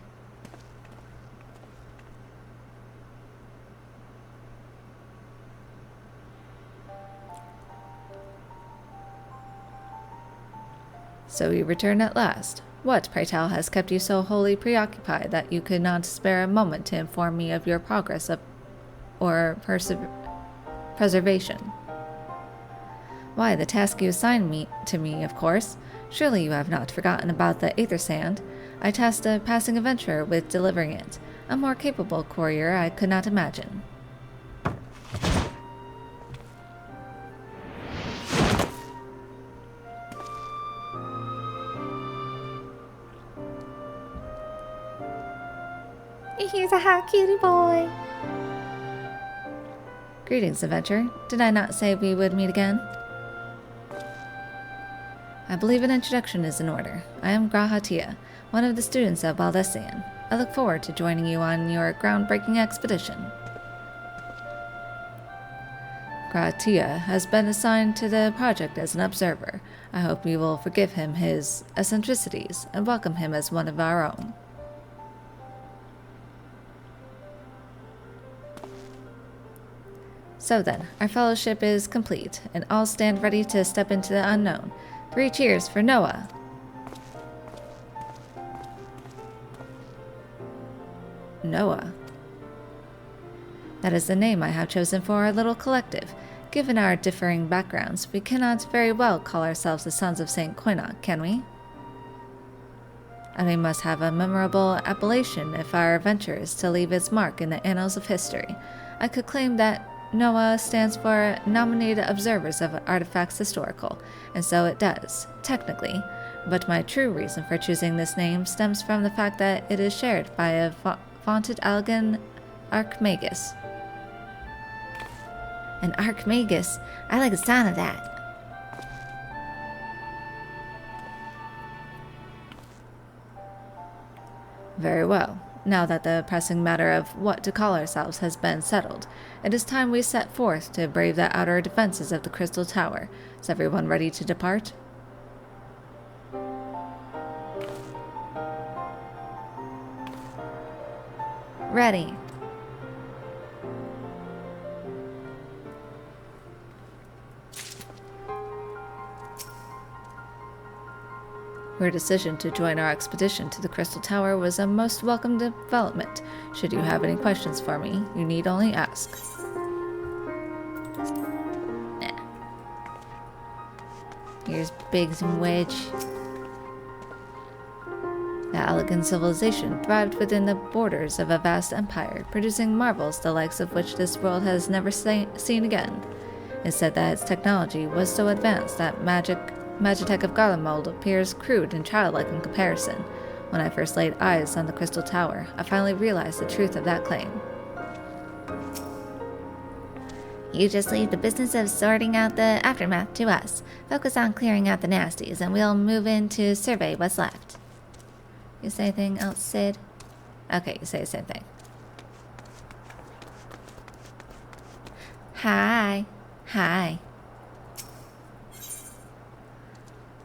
So you return at last. What, pray tell, has kept you so wholly preoccupied that you could not spare a moment to inform me of your progress or preservation? Why, the task you assigned to me, of course. Surely you have not forgotten about the Aether Sand. I tasked a passing adventurer with delivering it. A more capable courier I could not imagine. Here's a hot cutie boy. Greetings, adventurer. Did I not say we would meet again? I believe an introduction is in order. I am Grahatia, one of the students of Baldessian. I look forward to joining you on your groundbreaking expedition. Grahatia has been assigned to the project as an observer. I hope you will forgive him his eccentricities and welcome him as one of our own. So then, our fellowship is complete, and all stand ready to step into the unknown. 3 cheers for Noah! Noah. That is the name I have chosen for our little collective. Given our differing backgrounds, we cannot very well call ourselves the Sons of St. Coinach, can we? And we must have a memorable appellation if our venture is to leave its mark in the annals of history. I could claim that NOAA stands for Nominated Observers of Artifacts Historical, and so it does, technically, but my true reason for choosing this name stems from the fact that it is shared by a vaunted Allagan Archmagus. An Archmagus? I like the sound of that. Very well. Now that the pressing matter of what to call ourselves has been settled, it is time we set forth to brave the outer defenses of the Crystal Tower. Is everyone ready to depart? Ready. Your decision to join our expedition to the Crystal Tower was a most welcome development. Should you have any questions for me, you need only ask. Here's Biggs and Wedge. The elegant civilization thrived within the borders of a vast empire, producing marvels the likes of which this world has never seen again. It's said that its technology was so advanced that Magitech of Garlemald appears crude and childlike in comparison. When I first laid eyes on the Crystal Tower, I finally realized the truth of that claim. You just leave the business of sorting out the aftermath to us. Focus on clearing out the nasties, and we'll move in to survey what's left. You say anything else, Sid? Okay, you say the same thing. Hi. Hi.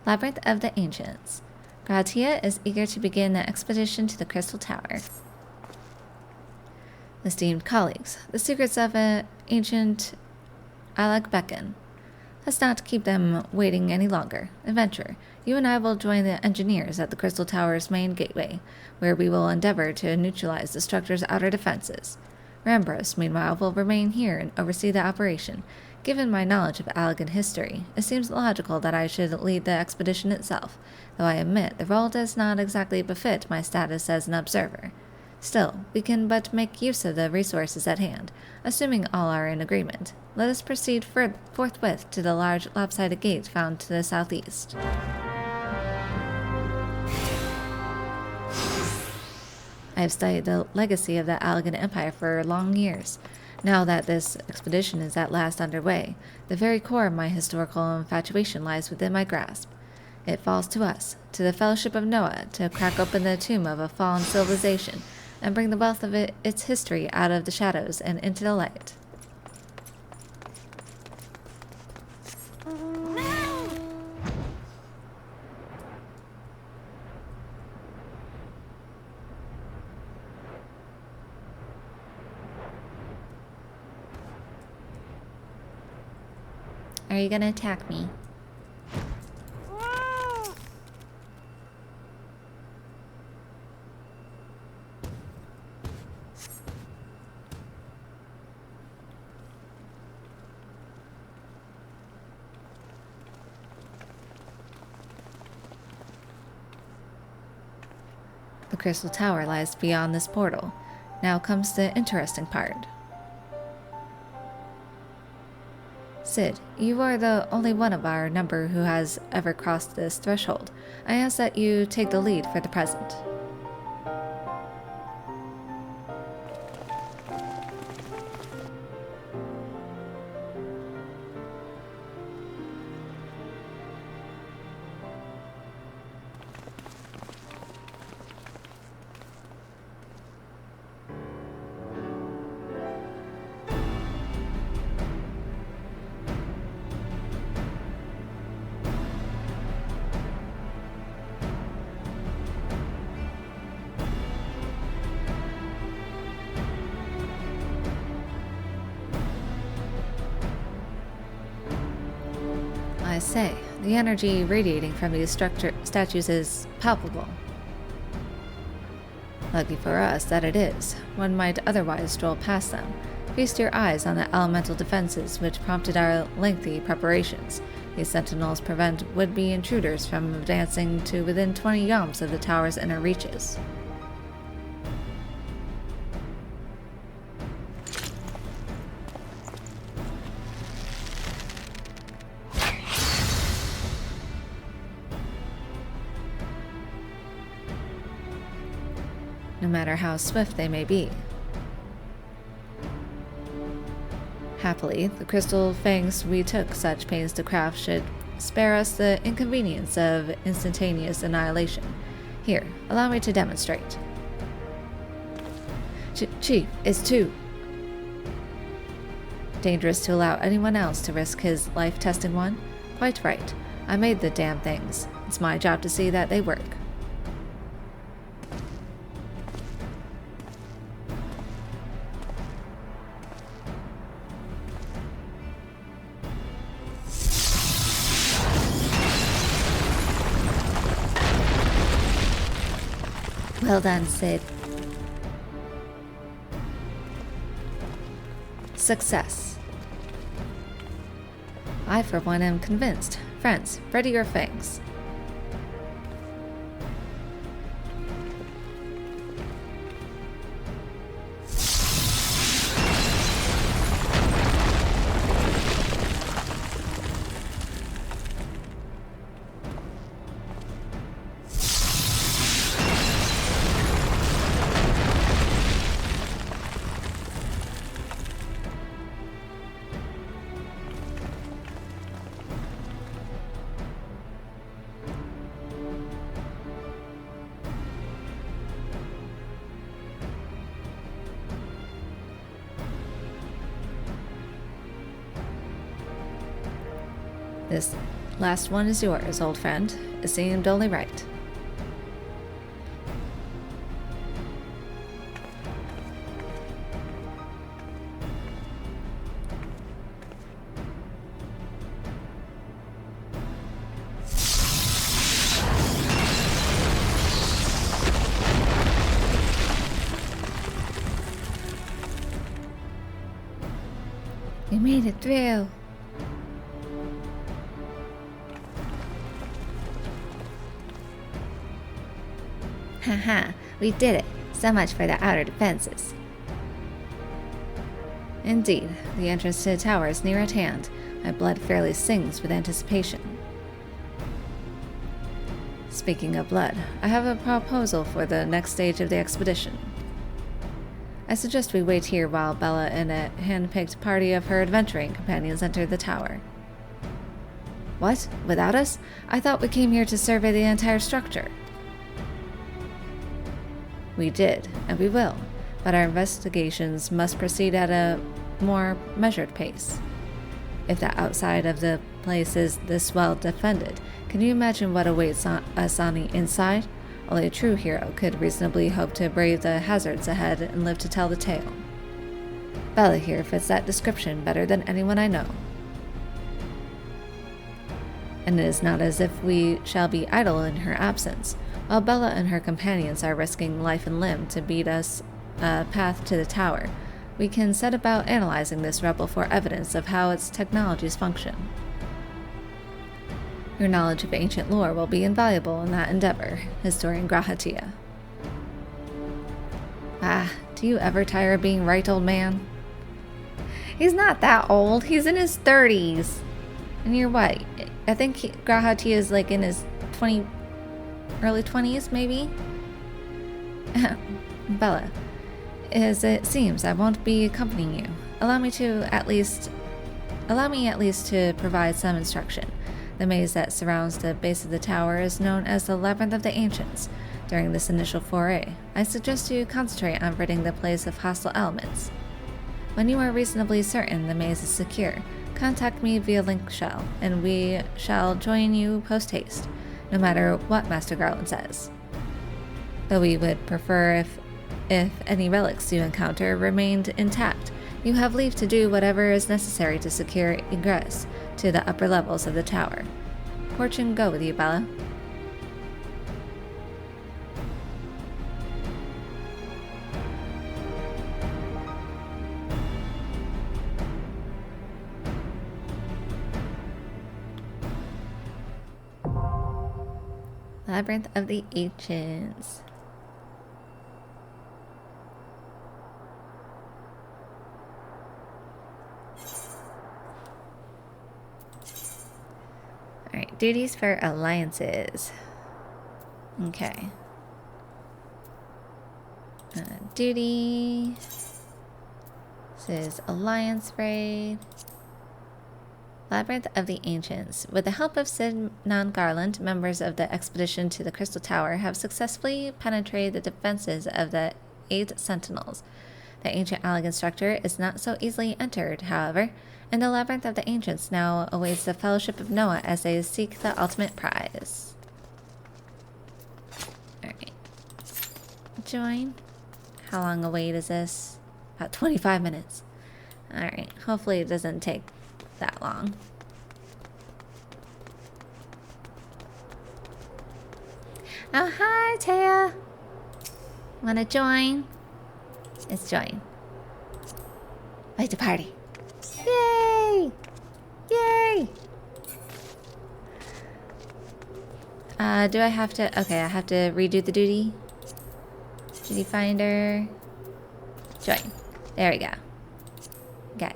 Labyrinth of the Ancients. Gratia is eager to begin the expedition to the Crystal Tower. Esteemed colleagues, the secrets of an ancient Alec beckon. Let's not keep them waiting any longer. Adventurer, you and I will join the engineers at the Crystal Tower's main gateway, where we will endeavor to neutralize the structure's outer defenses. Rambros, meanwhile, will remain here and oversee the operation. Given my knowledge of Allegan history, it seems logical that I should lead the expedition itself, though I admit the role does not exactly befit my status as an observer. Still, we can but make use of the resources at hand, assuming all are in agreement. Let us proceed forthwith to the large lopsided gate found to the southeast. I have studied the legacy of the Allegan Empire for long years. Now that this expedition is at last underway, the very core of my historical infatuation lies within my grasp. It falls to us, to the Fellowship of Noah, to crack open the tomb of a fallen civilization and bring the wealth of its history out of the shadows and into the light. Are you gonna attack me? The Crystal Tower lies beyond this portal. Now comes the interesting part. Sid, you are the only one of our number who has ever crossed this threshold. I ask that you take the lead for the present. I say, the energy radiating from these statues is palpable. Lucky for us that it is. One might otherwise stroll past them. Feast your eyes on the elemental defenses which prompted our lengthy preparations. These sentinels prevent would-be intruders from advancing to within 20 yalms of the tower's inner reaches. No matter how swift they may be. Happily, the crystal fangs we took such pains to craft should spare us the inconvenience of instantaneous annihilation. Here, allow me to demonstrate. Chief, it's too dangerous to allow anyone else to risk his life testing one? Quite right. I made the damn things. It's my job to see that they work. Well done, Sid. Success. I, for one, am convinced. Friends, ready your fangs. This last one is yours, old friend. It seemed only right. We made it through. Haha, we did it. So much for the outer defenses. Indeed, the entrance to the tower is near at hand. My blood fairly sings with anticipation. Speaking of blood, I have a proposal for the next stage of the expedition. I suggest we wait here while Bella and a hand-picked party of her adventuring companions enter the tower. What? Without us? I thought we came here to survey the entire structure. We did, and we will, but our investigations must proceed at a more measured pace. If the outside of the place is this well defended, can you imagine what awaits us on the inside? Only a true hero could reasonably hope to brave the hazards ahead and live to tell the tale. Bella here fits that description better than anyone I know. And it is not as if we shall be idle in her absence. While Bella and her companions are risking life and limb to beat us a path to the tower, we can set about analyzing this rebel for evidence of how its technologies function. Your knowledge of ancient lore will be invaluable in that endeavor, Historian Grahatia. Ah, do you ever tire of being right, old man? He's not that old. He's in his 30s. And you're what? I think Grahatia is like in his early 20s, maybe? Bella, as it seems, I won't be accompanying you. Allow me at least to provide some instruction. The maze that surrounds the base of the tower is known as the Labyrinth of the Ancients. During this initial foray, I suggest you concentrate on ridding the place of hostile elements. When you are reasonably certain the maze is secure, contact me via link shell, and we shall join you post-haste, no matter what Master Garland says. Though we would prefer if any relics you encounter remained intact, you have leave to do whatever is necessary to secure egress to the upper levels of the tower. Fortune go with you, Bella. Labyrinth of the Ancients. Alright, duties for alliances. Okay. Duty. This is Alliance Raid. Labyrinth of the Ancients. With the help of Sidnon Garland, members of the expedition to the Crystal Tower have successfully penetrated the defenses of the 8 Sentinels. The ancient elegant structure is not so easily entered, however, and the Labyrinth of the Ancients now awaits the Fellowship of Noah as they seek the ultimate prize. Alright. Join. How long a wait is this? About 25 minutes. Alright, hopefully it doesn't take that long. Oh, hi, Taya. Wanna join? Let's join. Like to party. Yay! Yay! Do I have to... Okay, I have to redo the duty. Duty finder. Join. There we go. Okay.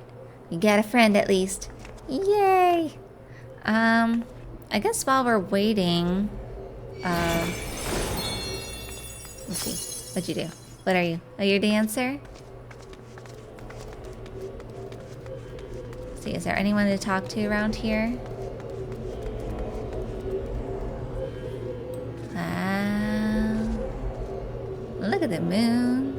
You got a friend at least. Yay! I guess while we're waiting... let's see. What'd you do? What are you? Oh, you're the dancer? Let's see, is there anyone to talk to around here? Look at the moon.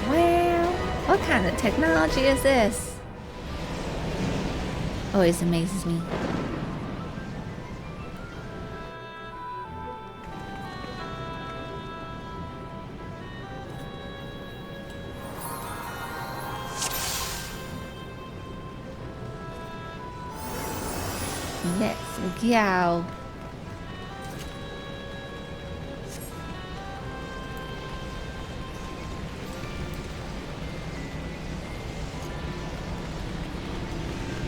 Wow, what kind of technology is this? Always amazes me. Let's go.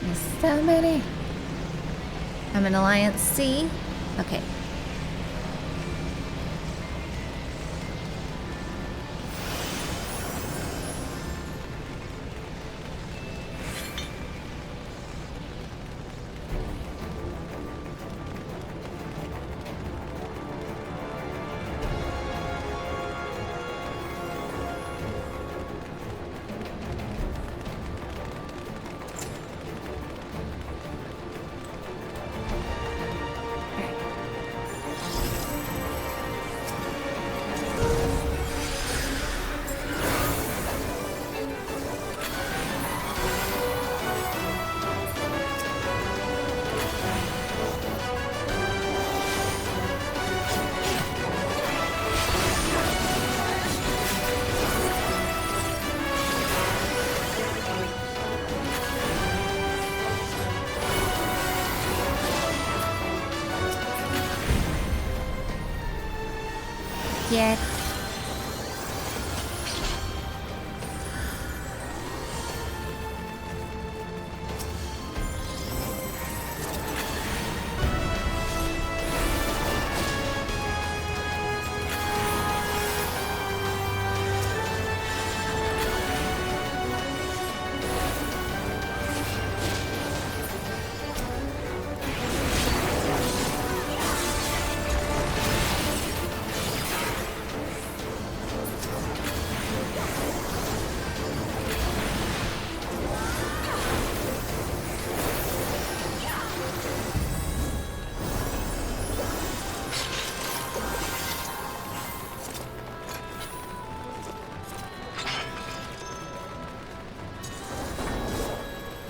There's so many. I'm in Alliance C. Okay. Yet.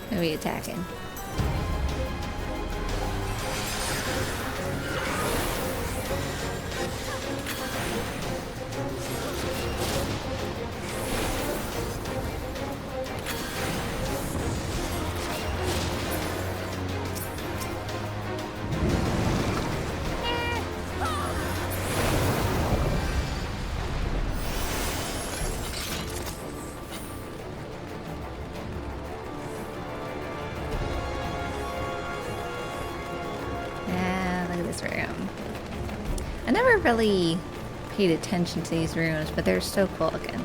Who are we attacking? Room. I never really paid attention to these rooms, but they're so cool looking.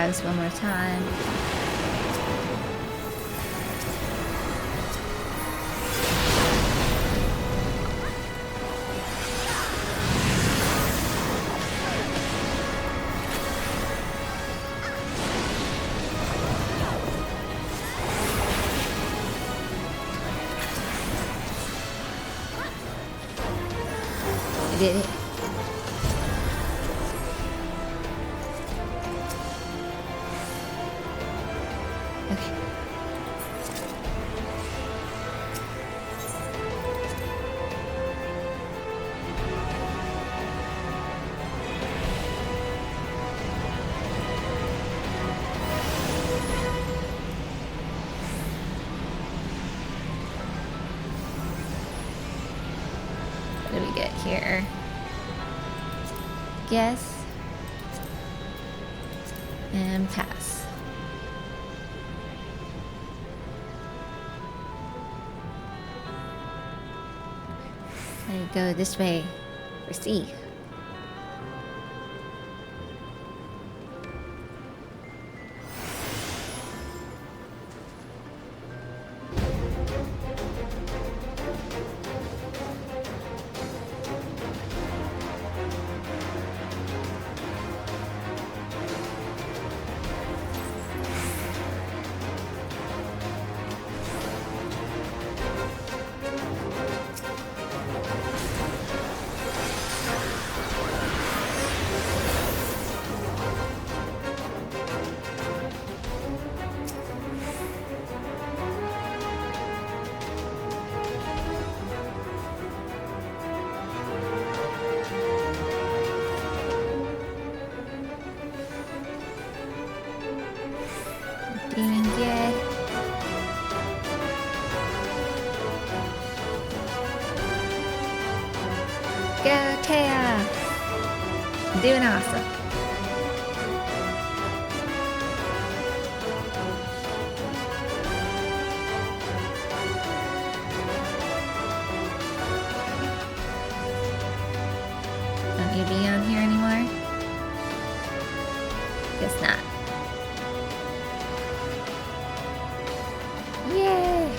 lives one more time. I did it. Okay. What do we get here? Guess. And pass. I go this way for C. Doing good. Go, Taya! Doing awesome. Don't you be on here anymore? Guess not. Yay!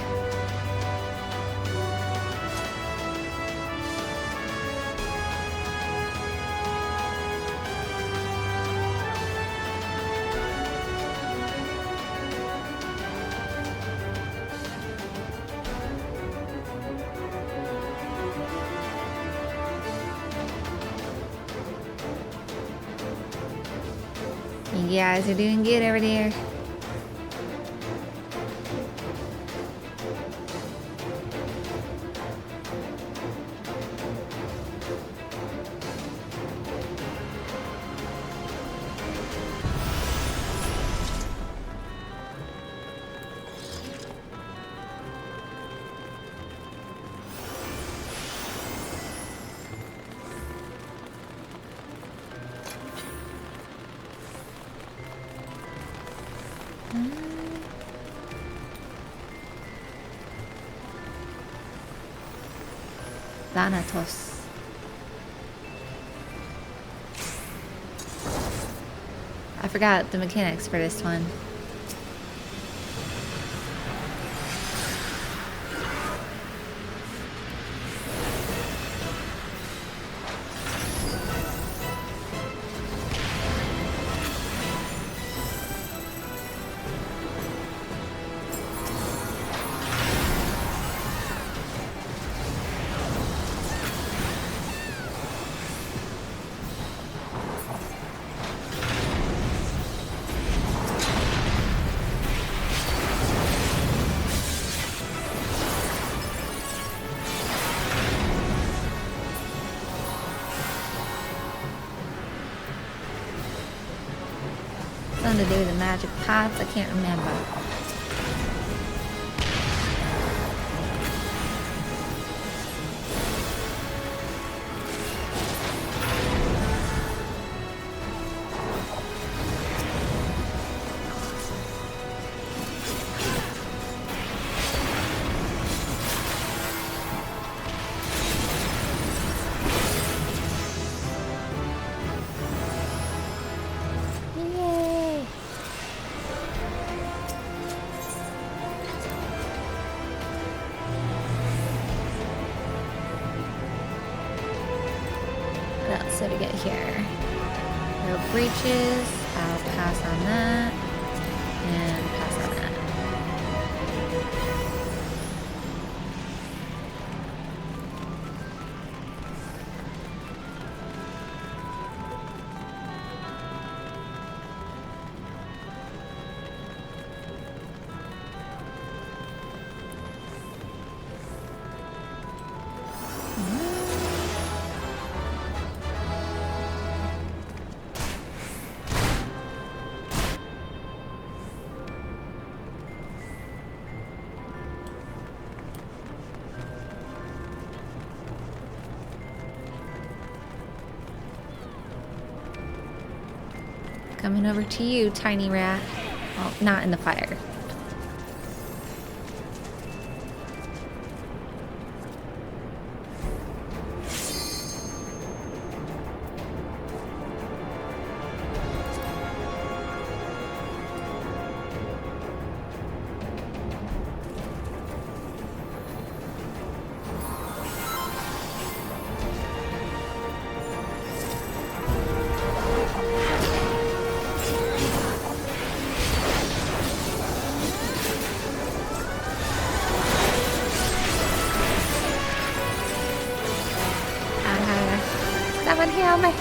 You guys are doing good over there. Thanatos. I forgot the mechanics for this one. Something to do with the magic pots, I can't remember. Yay! So to get here, no breaches. I'll pass on that and pass on that. Coming over to you, tiny rat. Well, not in the fire. Someone heal me.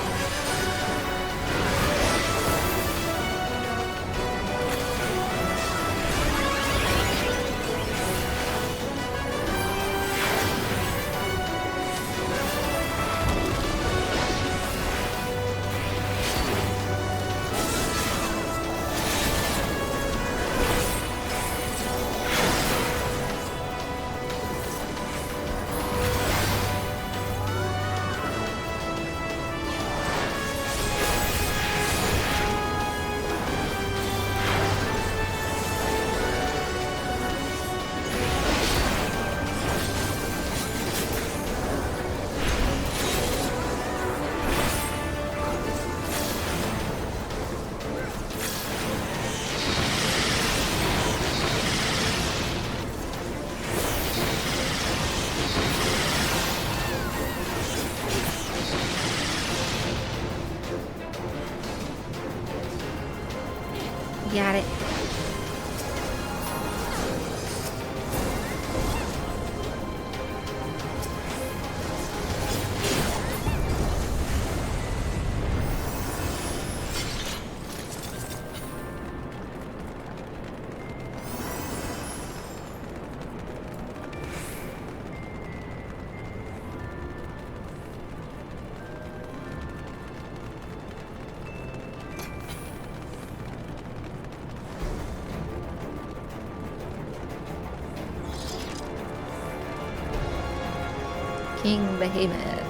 Got it. King Behemoth.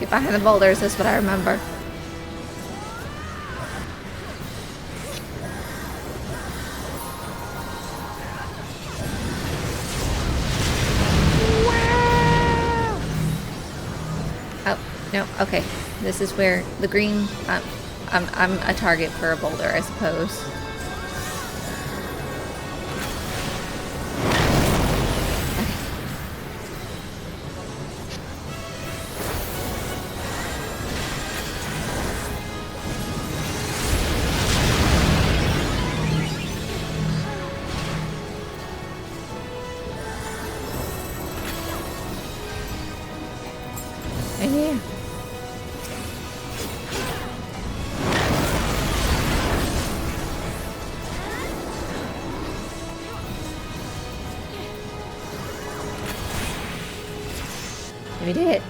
Get behind the boulders, that's what I remember. Wow. Oh, no, okay. This is where the green, I'm a target for a boulder, I suppose. Yeah. We did it.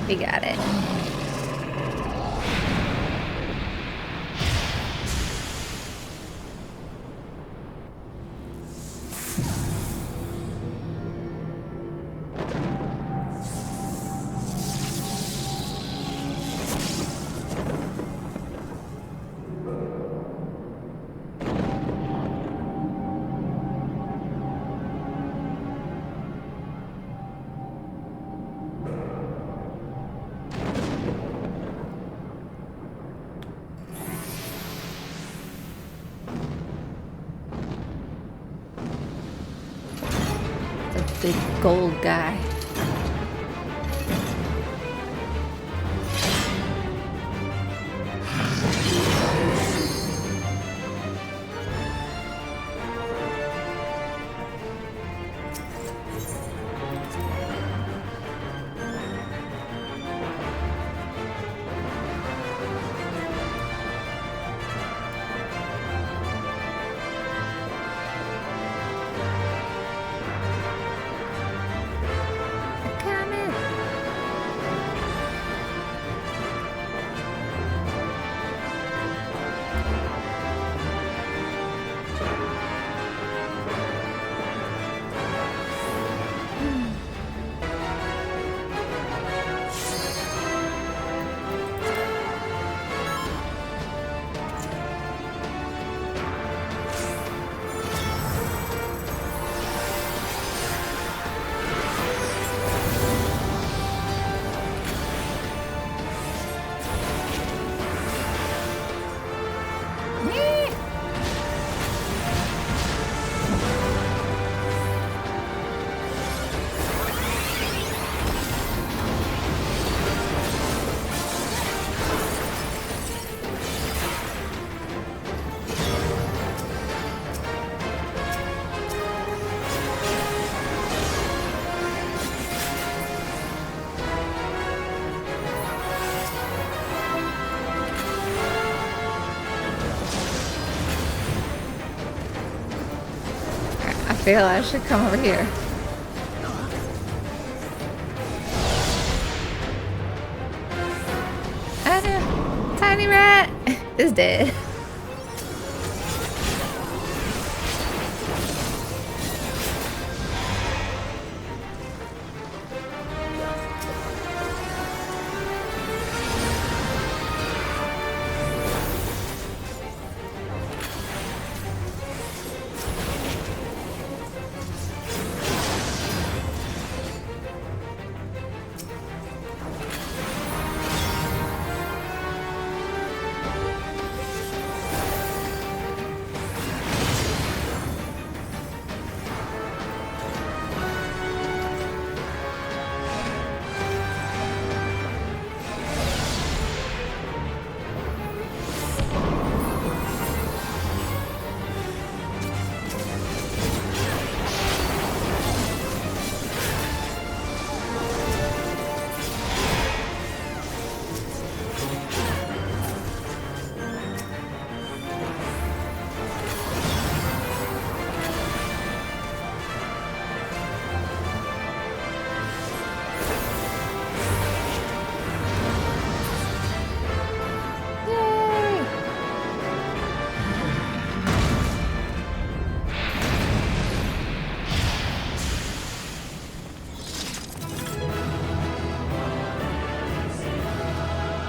We got it. big gold guy. I feel I should come over here. Oh no! Tiny rat is dead.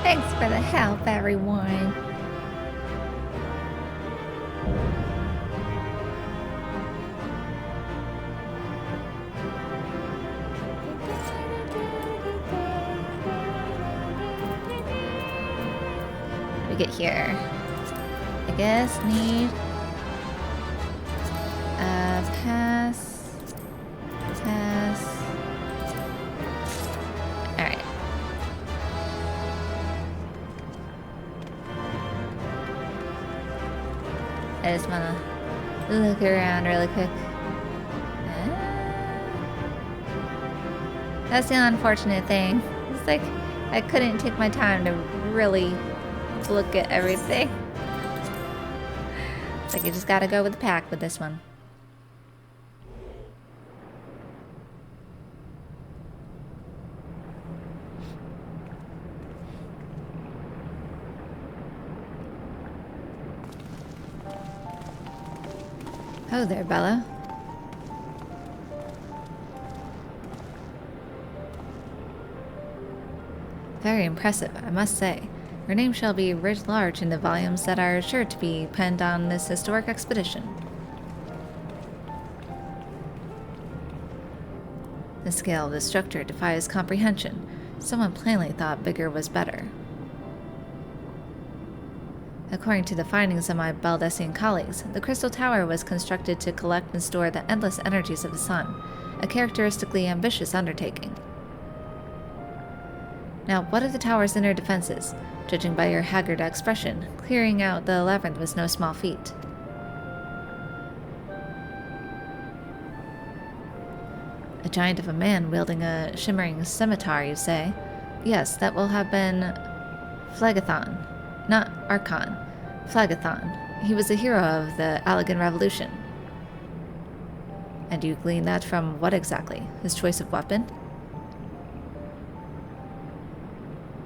Thanks for the help, everyone. We get here. I guess need a pass. Alright. I just wanna look around really quick. That's the unfortunate thing. It's like I couldn't take my time to really look at everything. It's like you just gotta go with the pack with this one. Oh there, Bella. Very impressive, I must say. Your name shall be writ large in the volumes that are sure to be penned on this historic expedition. The scale of the structure defies comprehension. Someone plainly thought bigger was better. According to the findings of my Baldessian colleagues, the Crystal Tower was constructed to collect and store the endless energies of the sun. a characteristically ambitious undertaking. Now, what are the tower's inner defenses? Judging by your haggard expression, clearing out the labyrinth was no small feat. A giant of a man wielding a shimmering scimitar, you say? Yes, that will have been Phlegethon, not Archon. Phlegethon. He was a hero of the Allegan Revolution. And you glean that from what exactly? His choice of weapon?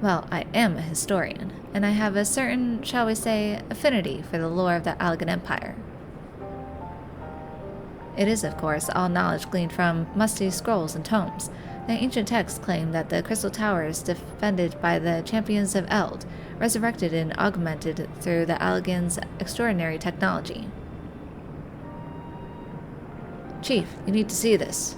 Well, I am a historian, and I have a certain, shall we say, affinity for the lore of the Allegan Empire. It is, of course, all knowledge gleaned from musty scrolls and tomes. The ancient texts claim that the Crystal Tower is defended by the champions of Eld, resurrected and augmented through the Allegan's extraordinary technology. Chief, you need to see this.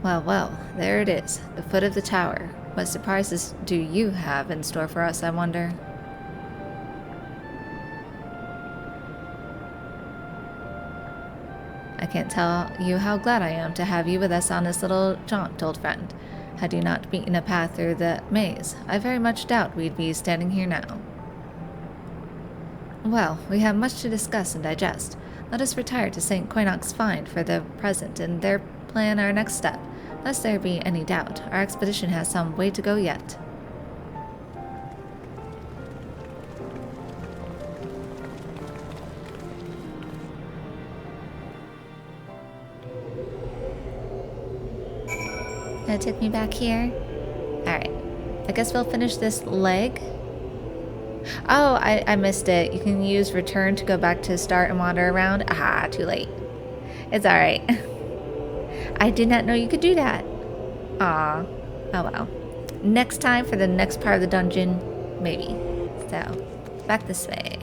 Well, well, there it is, the foot of the tower. What surprises do you have in store for us, I wonder? I can't tell you how glad I am to have you with us on this little jaunt, old friend. Had you not beaten a path through the maze, I very much doubt we'd be standing here now. Well, we have much to discuss and digest. Let us retire to St. Coinox's Find for the present, and there plan our next step. Lest there be any doubt, our expedition has some way to go yet. Gonna take me back here. Alright. I guess we'll finish this leg. Oh, I missed it. You can use return to go back to start and wander around. Ah, too late. It's alright. I did not know you could do that. Aw. Oh well. Next time for the next part of the dungeon, maybe. So, back this way.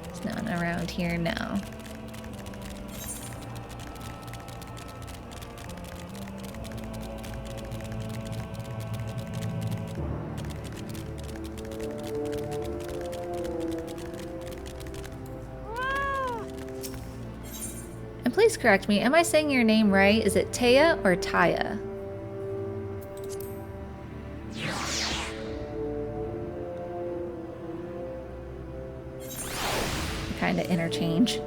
There's no one around here now. And please correct me, am I saying your name right? Is it Taya or Taya? Kind of interchange.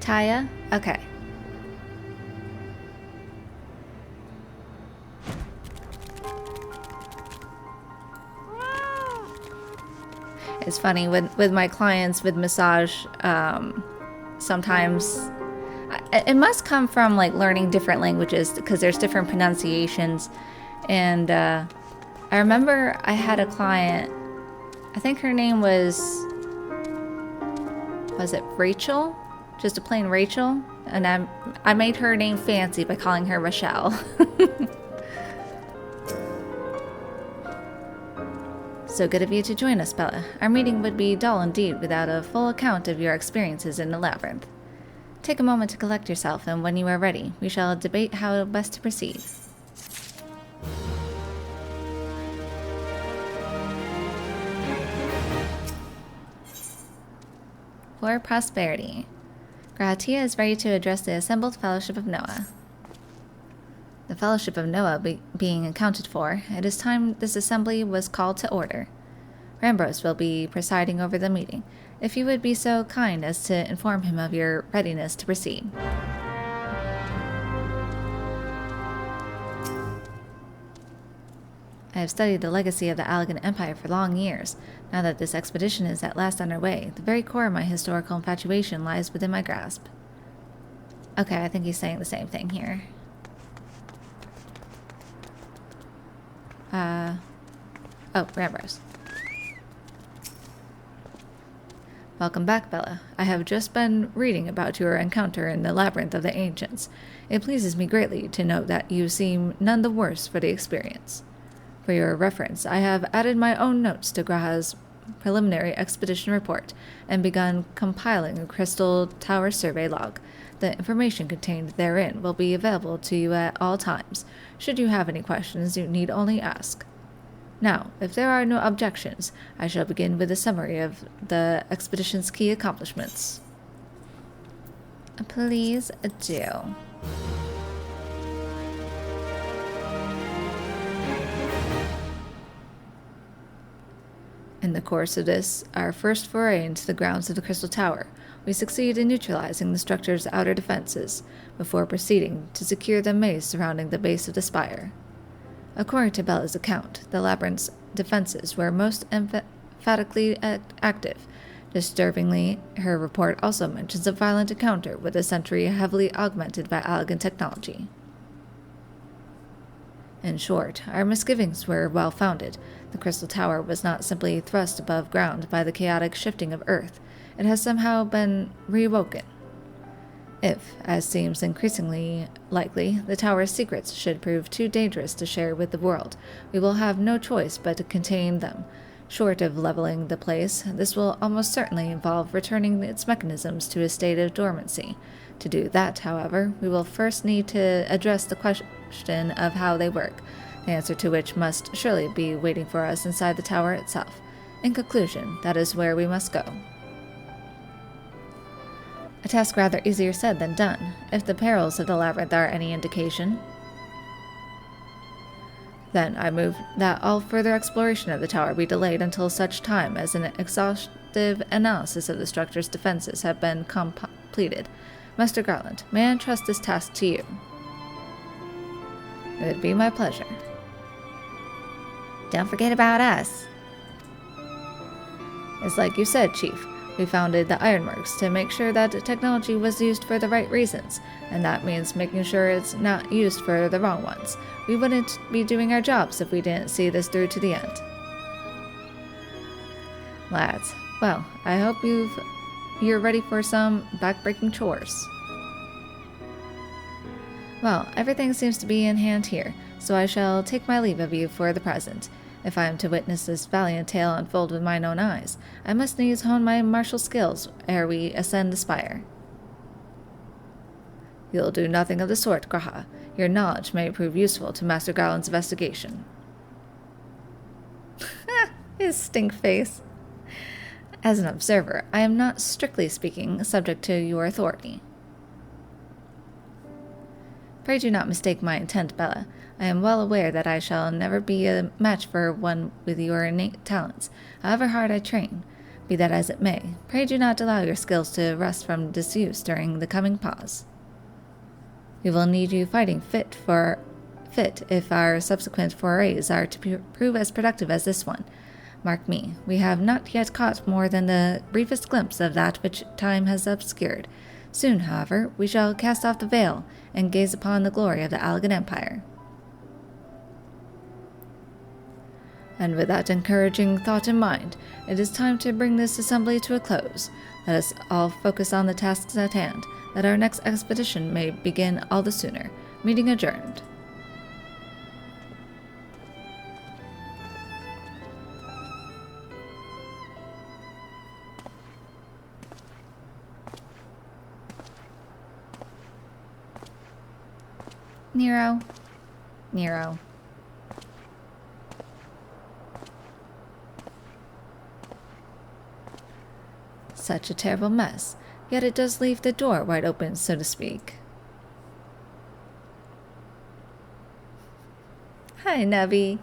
Taya? Okay. It's funny with my clients with massage, sometimes it must come from like learning different languages because there's different pronunciations. And I remember I had a client, I think her name was it Rachel? Just a plain Rachel, and I made her name fancy by calling her Rochelle. So good of you to join us, Bella. Our meeting would be dull indeed without a full account of your experiences in the Labyrinth. Take a moment to collect yourself, and when you are ready, we shall debate how best to proceed. For prosperity. Gratia is ready to address the assembled Fellowship of Noah. The Fellowship of Noah being accounted for, it is time this assembly was called to order. Rambros will be presiding over the meeting, if you would be so kind as to inform him of your readiness to proceed. I have studied the legacy of the Allegan Empire for long years. Now that this expedition is at last underway, the very core of my historical infatuation lies within my grasp. Okay, I think he's saying the same thing here. Oh, Rambros. Welcome back, Bella. I have just been reading about your encounter in the Labyrinth of the Ancients. It pleases me greatly to note that you seem none the worse for the experience. For your reference, I have added my own notes to Graha's preliminary expedition report and begun compiling a Crystal Tower survey log. The information contained therein will be available to you at all times. Should you have any questions, you need only ask. Now, if there are no objections, I shall begin with a summary of the expedition's key accomplishments. Please do. In the course of this, our first foray into the grounds of the Crystal Tower, we succeed in neutralizing the structure's outer defenses, before proceeding to secure the maze surrounding the base of the spire. According to Bella's account, the labyrinth's defenses were most emphatically active. Disturbingly, her report also mentions a violent encounter with a sentry heavily augmented by elegant technology. In short, our misgivings were well-founded. The Crystal Tower was not simply thrust above ground by the chaotic shifting of Earth. It has somehow been reawoken. If, as seems increasingly likely, the tower's secrets should prove too dangerous to share with the world, we will have no choice but to contain them. Short of leveling the place, this will almost certainly involve returning its mechanisms to a state of dormancy. To do that, however, we will first need to address the question of how they work, the answer to which must surely be waiting for us inside the tower itself. In conclusion, that is where we must go. A task rather easier said than done, if the perils of the labyrinth are any indication. Then I move that all further exploration of the tower be delayed until such time as an exhaustive analysis of the structure's defenses have been completed. Master Garland, may I entrust this task to you? It would be my pleasure. Don't forget about us. It's like you said, Chief. We founded the Ironworks to make sure that technology was used for the right reasons, and that means making sure it's not used for the wrong ones. We wouldn't be doing our jobs if we didn't see this through to the end. Lads, well, I hope you're ready for some back-breaking chores. Well, everything seems to be in hand here, so I shall take my leave of you for the present. If I am to witness this valiant tale unfold with mine own eyes, I must needs hone my martial skills ere we ascend the spire. You'll do nothing of the sort, Graha. Your knowledge may prove useful to Master Garland's investigation. His stink face. As an observer, I am not, strictly speaking, subject to your authority. Pray do not mistake my intent, Bella. I am well aware that I shall never be a match for one with your innate talents, however hard I train. Be that as it may, pray do not allow your skills to rust from disuse during the coming pause. We will need you fighting fit if our subsequent forays are to prove as productive as this one. Mark me, we have not yet caught more than the briefest glimpse of that which time has obscured. Soon, however, we shall cast off the veil and gaze upon the glory of the Allagan Empire. And with that encouraging thought in mind, it is time to bring this assembly to a close. Let us all focus on the tasks at hand, that our next expedition may begin all the sooner. Meeting adjourned. Nero. Such a terrible mess, yet it does leave the door wide open, so to speak. Hi, Nebby.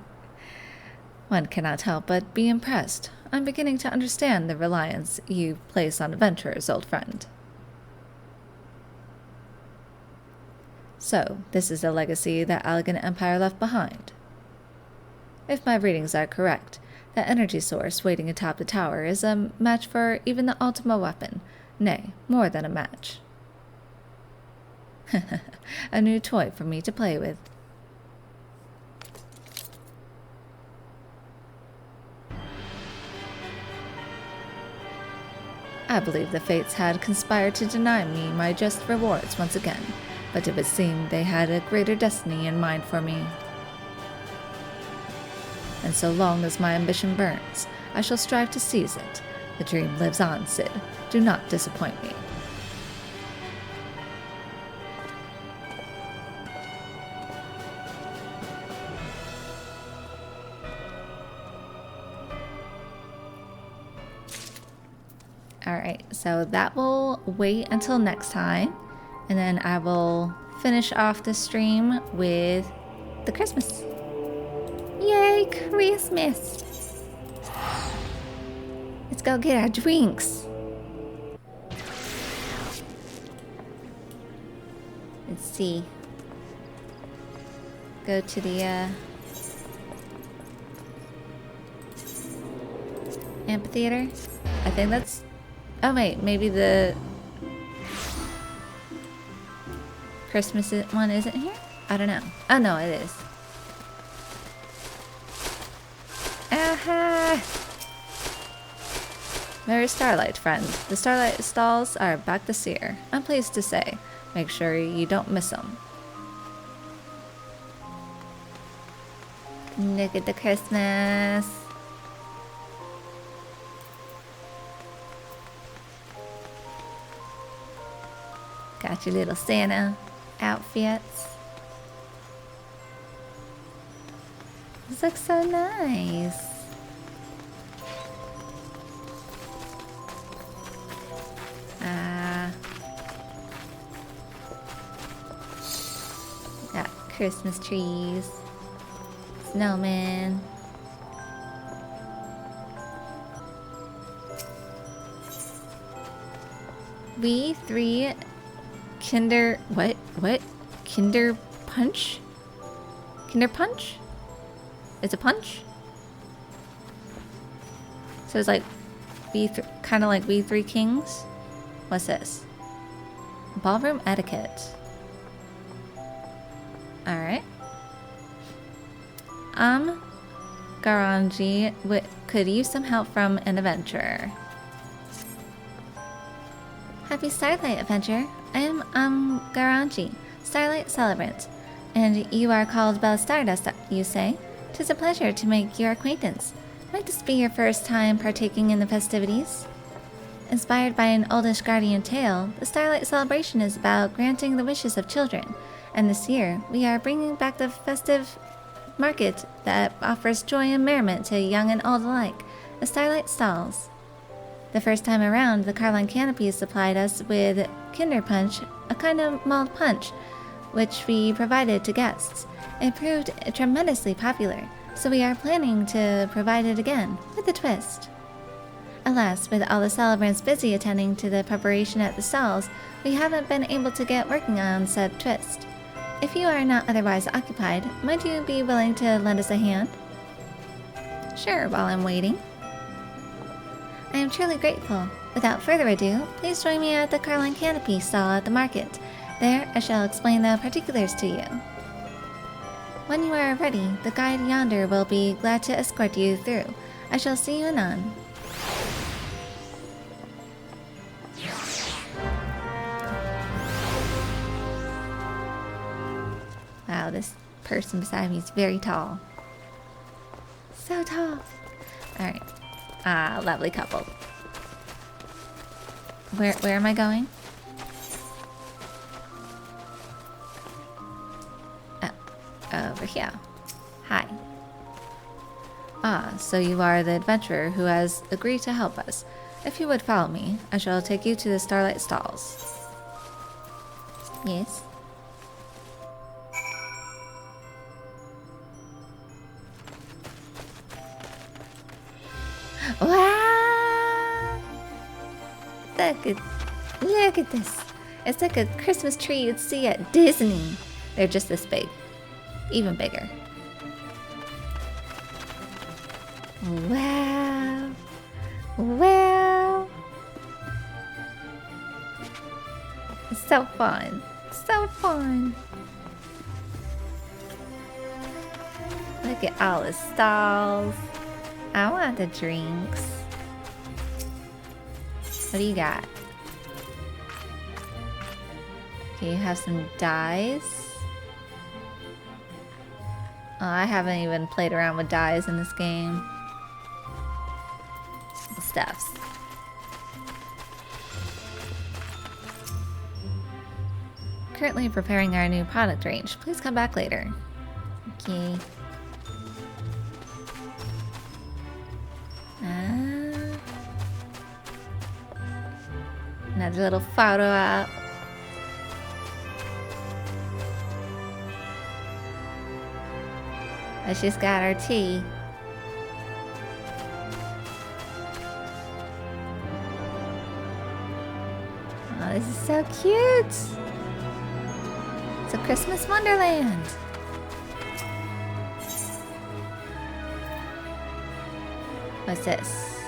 One cannot help but be impressed. I'm beginning to understand the reliance you place on adventurers, old friend. So, this is the legacy that Allagan Empire left behind. If my readings are correct, the energy source waiting atop the tower is a match for even the Ultima weapon, nay, more than a match. A new toy for me to play with. I believe the fates had conspired to deny me my just rewards once again, but it would seem they had a greater destiny in mind for me. And so long as my ambition burns, I shall strive to seize it. The dream lives on, Cid. Do not disappoint me. Alright, so that will wait until next time, and then I will finish off the stream with the Christmas. Yay, Christmas! Let's go get our drinks. Let's see. Go to the amphitheater. I think that's... Oh wait, maybe the Christmas one isn't here? I don't know. Oh no, it is. Aha! Merry Starlight, friend. The Starlight stalls are back this year. I'm pleased to say. Make sure you don't miss them. Look at the Christmas. Got your little Santa outfits. This looks so nice. Got Christmas trees, snowmen. We three Kinder... What? Kinder Punch? Kinder Punch? It's a punch? So it's like... kind of like We Three Kings? What's this? Ballroom etiquette. Alright. Garanji could use some help from an adventurer. Happy Starlight adventure. I am Garanji, Starlight Celebrant, and you are called Bella Stardust, you say? 'Tis a pleasure to make your acquaintance. Might this be your first time partaking in the festivities? Inspired by an oldish guardian tale, the Starlight celebration is about granting the wishes of children, and this year we are bringing back the festive market that offers joy and merriment to young and old alike, the Starlight Stalls. The first time around, the Carline Canopy supplied us with Kinder Punch, a kind of mulled punch, which we provided to guests. It proved tremendously popular, so we are planning to provide it again, with a twist. Alas, with all the celebrants busy attending to the preparation at the stalls, we haven't been able to get working on said twist. If you are not otherwise occupied, might you be willing to lend us a hand? Sure, while I'm waiting. I am truly grateful. Without further ado, please join me at the Carline Canopy stall at the market. There, I shall explain the particulars to you. When you are ready, the guide yonder will be glad to escort you through. I shall see you anon. Wow, this person beside me is very tall. So tall. Alright. Ah, lovely couple. Where am I going? Over here. Hi. Ah, so you are the adventurer who has agreed to help us. If you would follow me, I shall take you to the Starlight Stalls. Yes. Wow! Look at this. It's like a Christmas tree you'd see at Disney. They're just this big. Even bigger. Wow. Wow. It's so fun. So fun. Look at all the stalls. I want the drinks. What do you got? Okay, you have some dice. Oh, I haven't even played around with dice in this game. Stuffs. Currently preparing our new product range. Please come back later. Okay. Another little photo op. I just got our tea. Oh, this is so cute. It's a Christmas wonderland. What's this?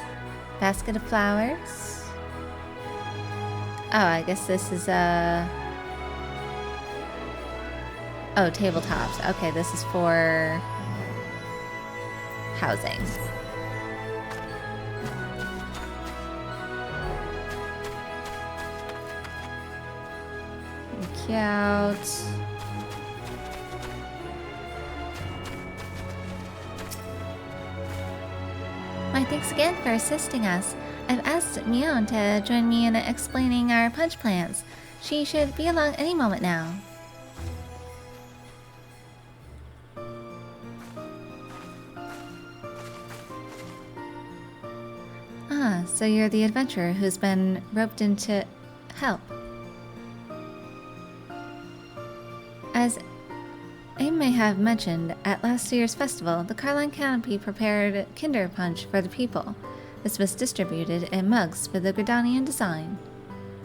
Basket of flowers. Oh, I guess this is oh, tabletops. Okay, this is for housing. Look out. Why, thanks again for assisting us. I've asked Mion to join me in explaining our punch plans. She should be along any moment now. Ah, so you're the adventurer who's been roped in to help. As Aim may have mentioned, at last year's festival, the Carline Canopy prepared Kinder Punch for the people. This was distributed in mugs with the Gridanian design.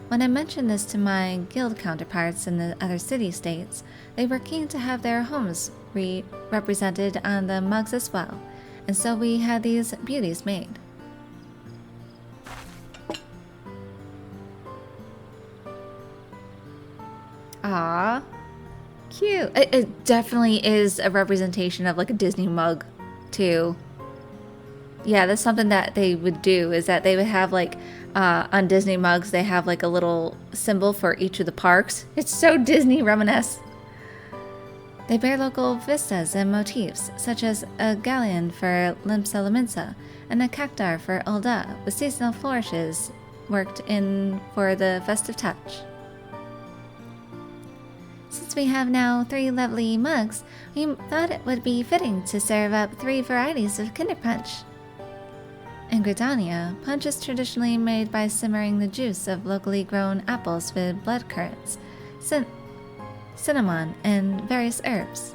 When I mentioned this to my guild counterparts in the other city-states, they were keen to have their homes represented on the mugs as well, and so we had these beauties made. Ah, cute. It definitely is a representation of like a Disney mug, too. Yeah, that's something that they would do, is that they would have like, on Disney mugs, they have like a little symbol for each of the parks. It's so Disney reminiscent. They bear local vistas and motifs, such as a galleon for Limsa Laminsa and a cactar for Ulda, with seasonal flourishes worked in for the festive touch. Since we have now 3 lovely mugs, we thought it would be fitting to serve up 3 varieties of Kinder Punch. In Gridania, punch is traditionally made by simmering the juice of locally grown apples with blood currants, cinnamon, and various herbs.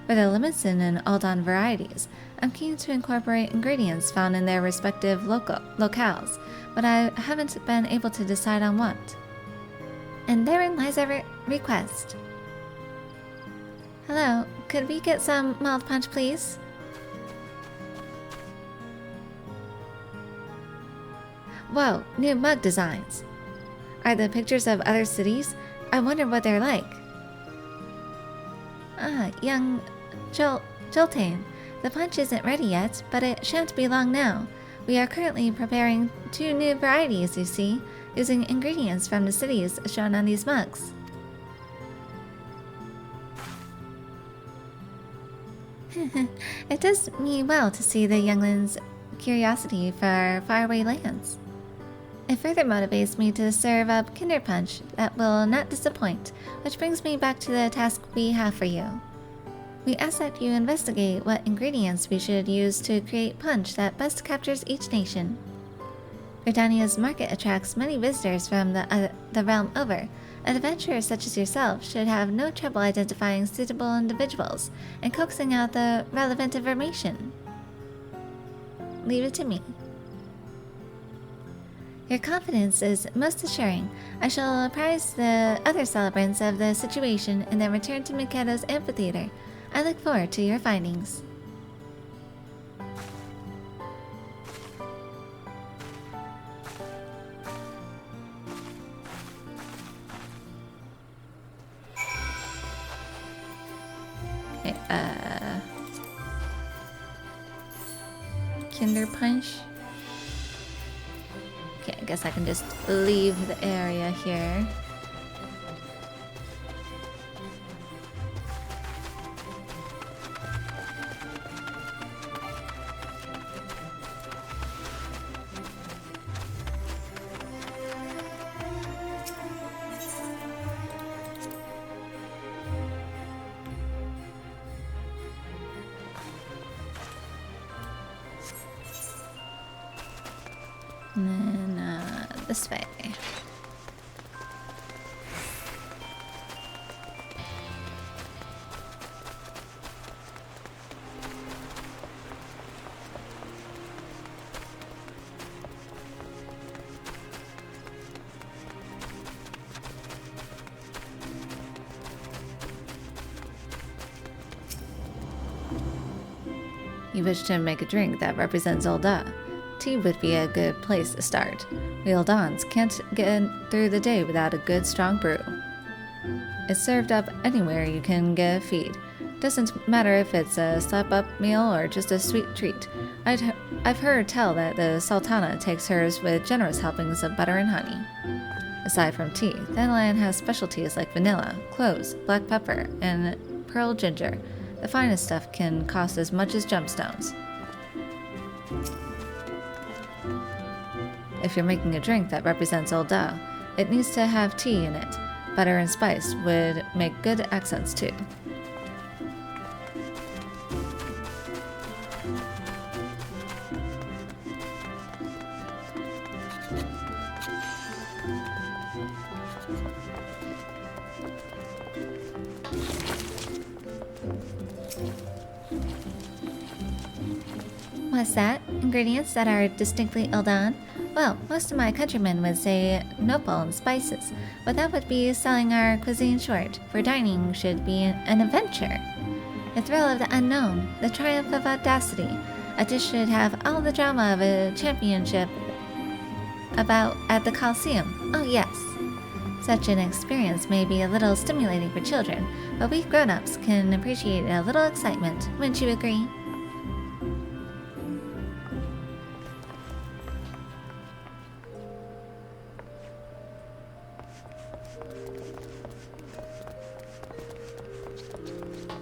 For the Liminson and Aldan varieties, I'm keen to incorporate ingredients found in their respective locales, but I haven't been able to decide on what. And therein lies our request. Hello, could we get some mild punch, please? Whoa, new mug designs. Are the pictures of other cities? I wonder what they're like. Ah, young Joltane. The punch isn't ready yet, but it shan't be long now. We are currently preparing 2 new varieties, you see, using ingredients from the cities shown on these mugs. It does me well to see the youngling's curiosity for faraway lands. It further motivates me to serve up Kinder Punch that will not disappoint, which brings me back to the task we have for you. We ask that you investigate what ingredients we should use to create punch that best captures each nation. Gridania's market attracts many visitors from the realm over. Adventurers such as yourself should have no trouble identifying suitable individuals and coaxing out the relevant information. Leave it to me. Your confidence is most assuring. I shall apprise the other celebrants of the situation and then return to Mikado's amphitheater. I look forward to your findings. Okay, Kinder Punch. Okay, guess I can just leave the area here. And then this way. You wish to make a drink that represents Ul'dah. Tea would be a good place to start. We Uldans can't get through the day without a good strong brew. It's served up anywhere you can get a feed. Doesn't matter if it's a slap-up meal or just a sweet treat. I've heard tell that the Sultana takes hers with generous helpings of butter and honey. Aside from tea, the land has specialties like vanilla, cloves, black pepper, and pearl ginger. The finest stuff can cost as much as gemstones. If you're making a drink that represents Ul'dah, it needs to have tea in it. Butter and spice would make good accents too. What's that? Ingredients that are distinctly Ul'dan? Well, most of my countrymen would say nopal and spices, but that would be selling our cuisine short, for dining should be an adventure. The thrill of the unknown, the triumph of audacity. A dish should have all the drama of a championship about at the Coliseum. Oh yes. Such an experience may be a little stimulating for children, but we grown-ups can appreciate a little excitement, wouldn't you agree?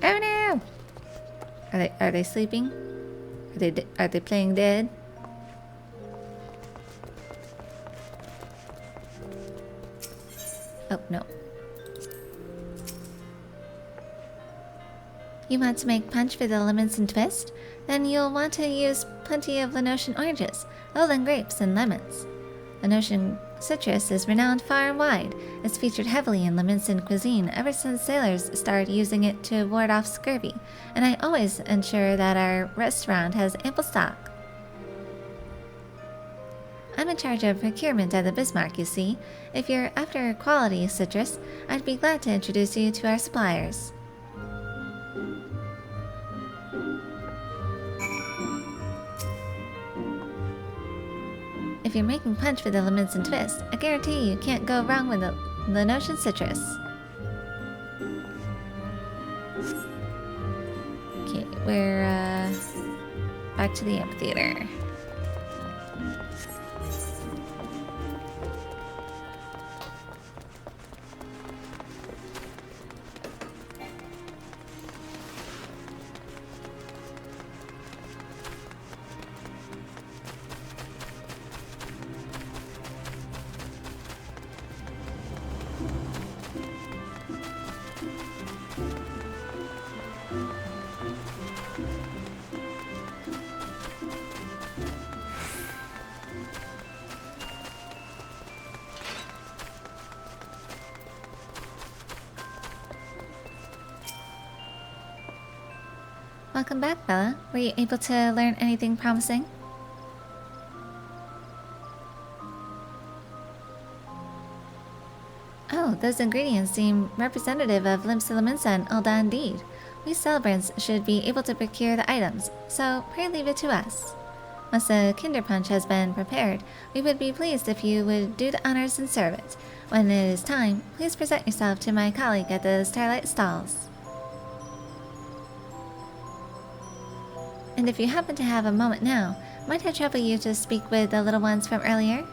Oh no! Are they sleeping? Are they playing dead? Oh no. You want to make punch for the lemons and twist? Then you'll want to use plenty of Lenosian oranges, Olan grapes, and lemons. Lenosian citrus is renowned far and wide. It's featured heavily in Leminson cuisine ever since sailors started using it to ward off scurvy, and I always ensure that our restaurant has ample stock. I'm in charge of procurement at the Bismarck, you see. If you're after quality citrus, I'd be glad to introduce you to our suppliers. If you're making punch for the lemons and twist, I guarantee you can't go wrong with the Lenosian citrus. Okay, we're back to the amphitheater. Welcome back, Bella. Were you able to learn anything promising? Oh, those ingredients seem representative of Limsa Leminsa and Ul'dah indeed. We celebrants should be able to procure the items, so pray leave it to us. Once the Kinder Punch has been prepared, we would be pleased if you would do the honors and serve it. When it is time, please present yourself to my colleague at the Starlight stalls. And if you happen to have a moment now, might I trouble you to speak with the little ones from earlier?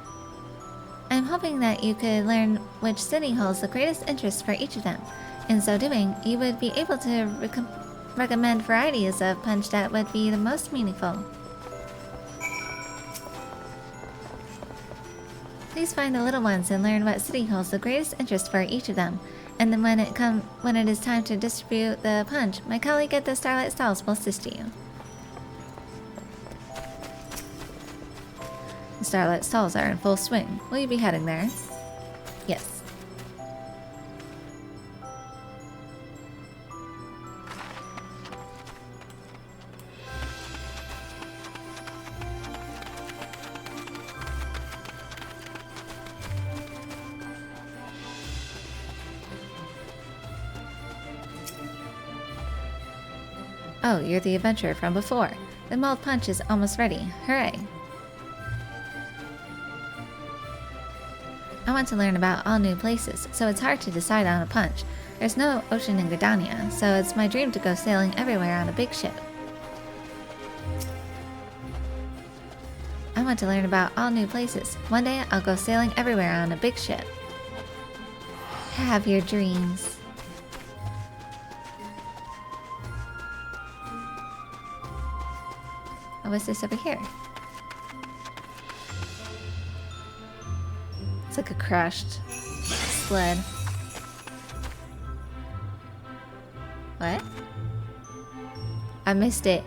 I'm hoping that you could learn which city holds the greatest interest for each of them. In so doing, you would be able to recommend varieties of punch that would be the most meaningful. Please find the little ones and learn what city holds the greatest interest for each of them. And then when it is time to distribute the punch, my colleague at the Starlight Stalls will assist you. The Starlight Stalls are in full swing. Will you be heading there? Yes. Oh, you're the adventurer from before. The mulled punch is almost ready. Hooray! I want to learn about all new places, so it's hard to decide on a punch. There's no ocean in Gridania, so it's my dream to go sailing everywhere on a big ship. I want to learn about all new places. One day I'll go sailing everywhere on a big ship. Have your dreams. Oh, what's this over here? It's like a crashed sled. What? I missed it.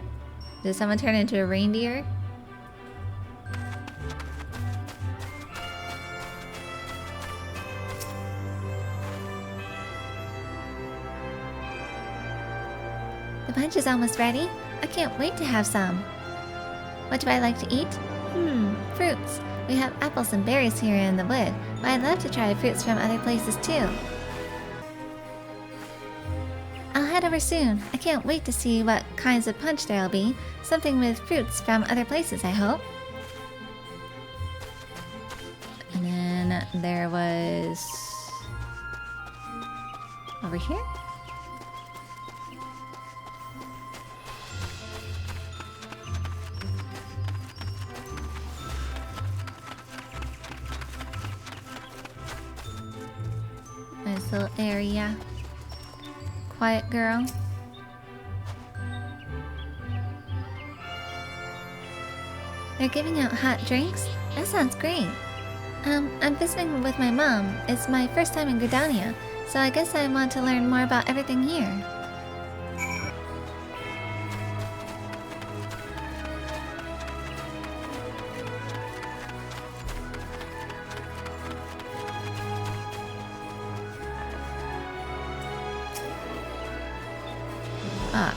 Did someone turn into a reindeer? The punch is almost ready. I can't wait to have some. What do I like to eat? Fruits. We have apples and berries here in the wood, but I'd love to try fruits from other places too. I'll head over soon. I can't wait to see what kinds of punch there'll be. Something with fruits from other places, I hope. And then there was... over here? Nice little area. Quiet girl. They're giving out hot drinks? That sounds great. I'm visiting with my mom. It's my first time in Gridania, so I guess I want to learn more about everything here.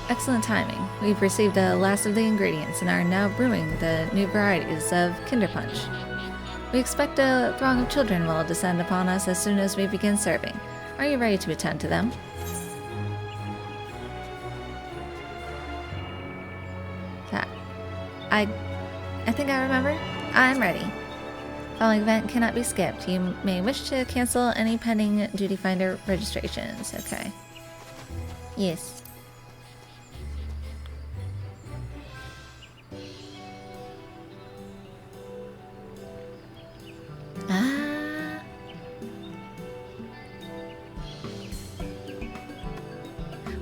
Excellent timing. We've received the last of the ingredients and are now brewing the new varieties of Kinder Punch. We expect a throng of children will descend upon us as soon as we begin serving. Are you ready to attend to them? I think I remember. I'm ready. Following event cannot be skipped. You may wish to cancel any pending Duty Finder registrations. Okay. Yes.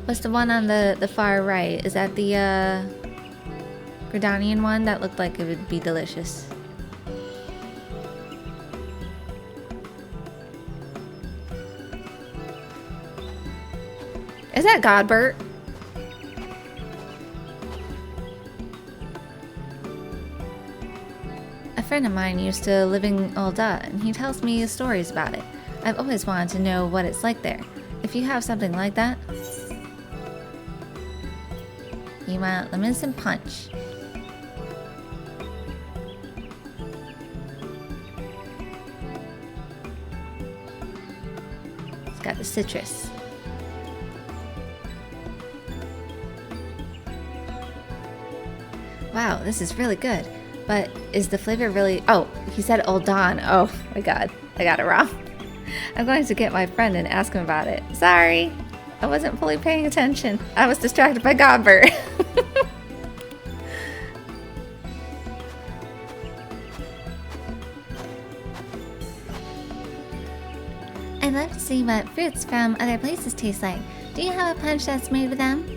What's the one on the far right? Is that the Gridanian one? That looked like it would be delicious. Is that Godbert? A friend of mine used to live in Ul'dah, and he tells me stories about it. I've always wanted to know what it's like there. If you have something like that... You want lemons and punch. It's got the citrus. Wow, this is really good. But is the flavor really... Oh, he said Ul'dah. Oh my god, I got it wrong. I'm going to get my friend and ask him about it. Sorry, I wasn't fully paying attention. I was distracted by Godbert. see what fruits from other places taste like. Do you have a punch that's made with them?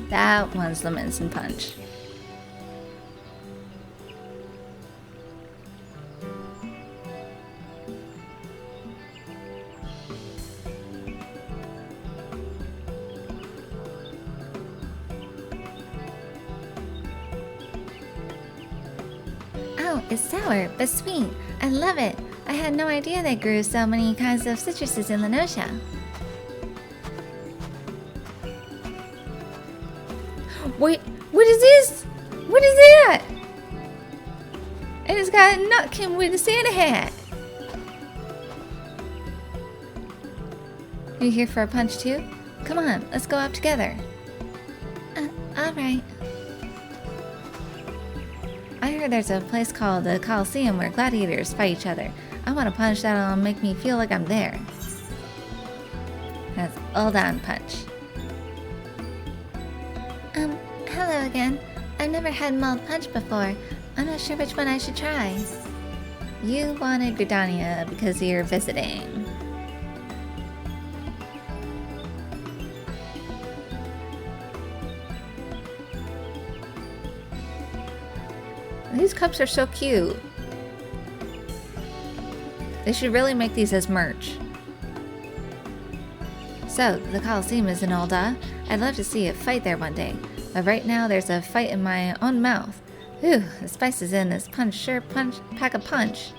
That one's the Minson punch. Oh, it's sour, but sweet. I love it. I had no idea they grew so many kinds of citruses in Lenosha. Wait, what is this? What is that? And it's got a nutkin with a Santa hat. You here for a punch too? Come on, let's go up together. Alright. I heard there's a place called the Coliseum where gladiators fight each other. I want a punch that'll make me feel like I'm there. That's all down punch. Hello again. I've never had mulled punch before. I'm not sure which one I should try. You wanted Gridania because you're visiting. These cups are so cute. They should really make these as merch. So, the Coliseum is in Ul'dah. I'd love to see a fight there one day. But right now, there's a fight in my own mouth. Ooh, the spices in this punch sure pack a punch.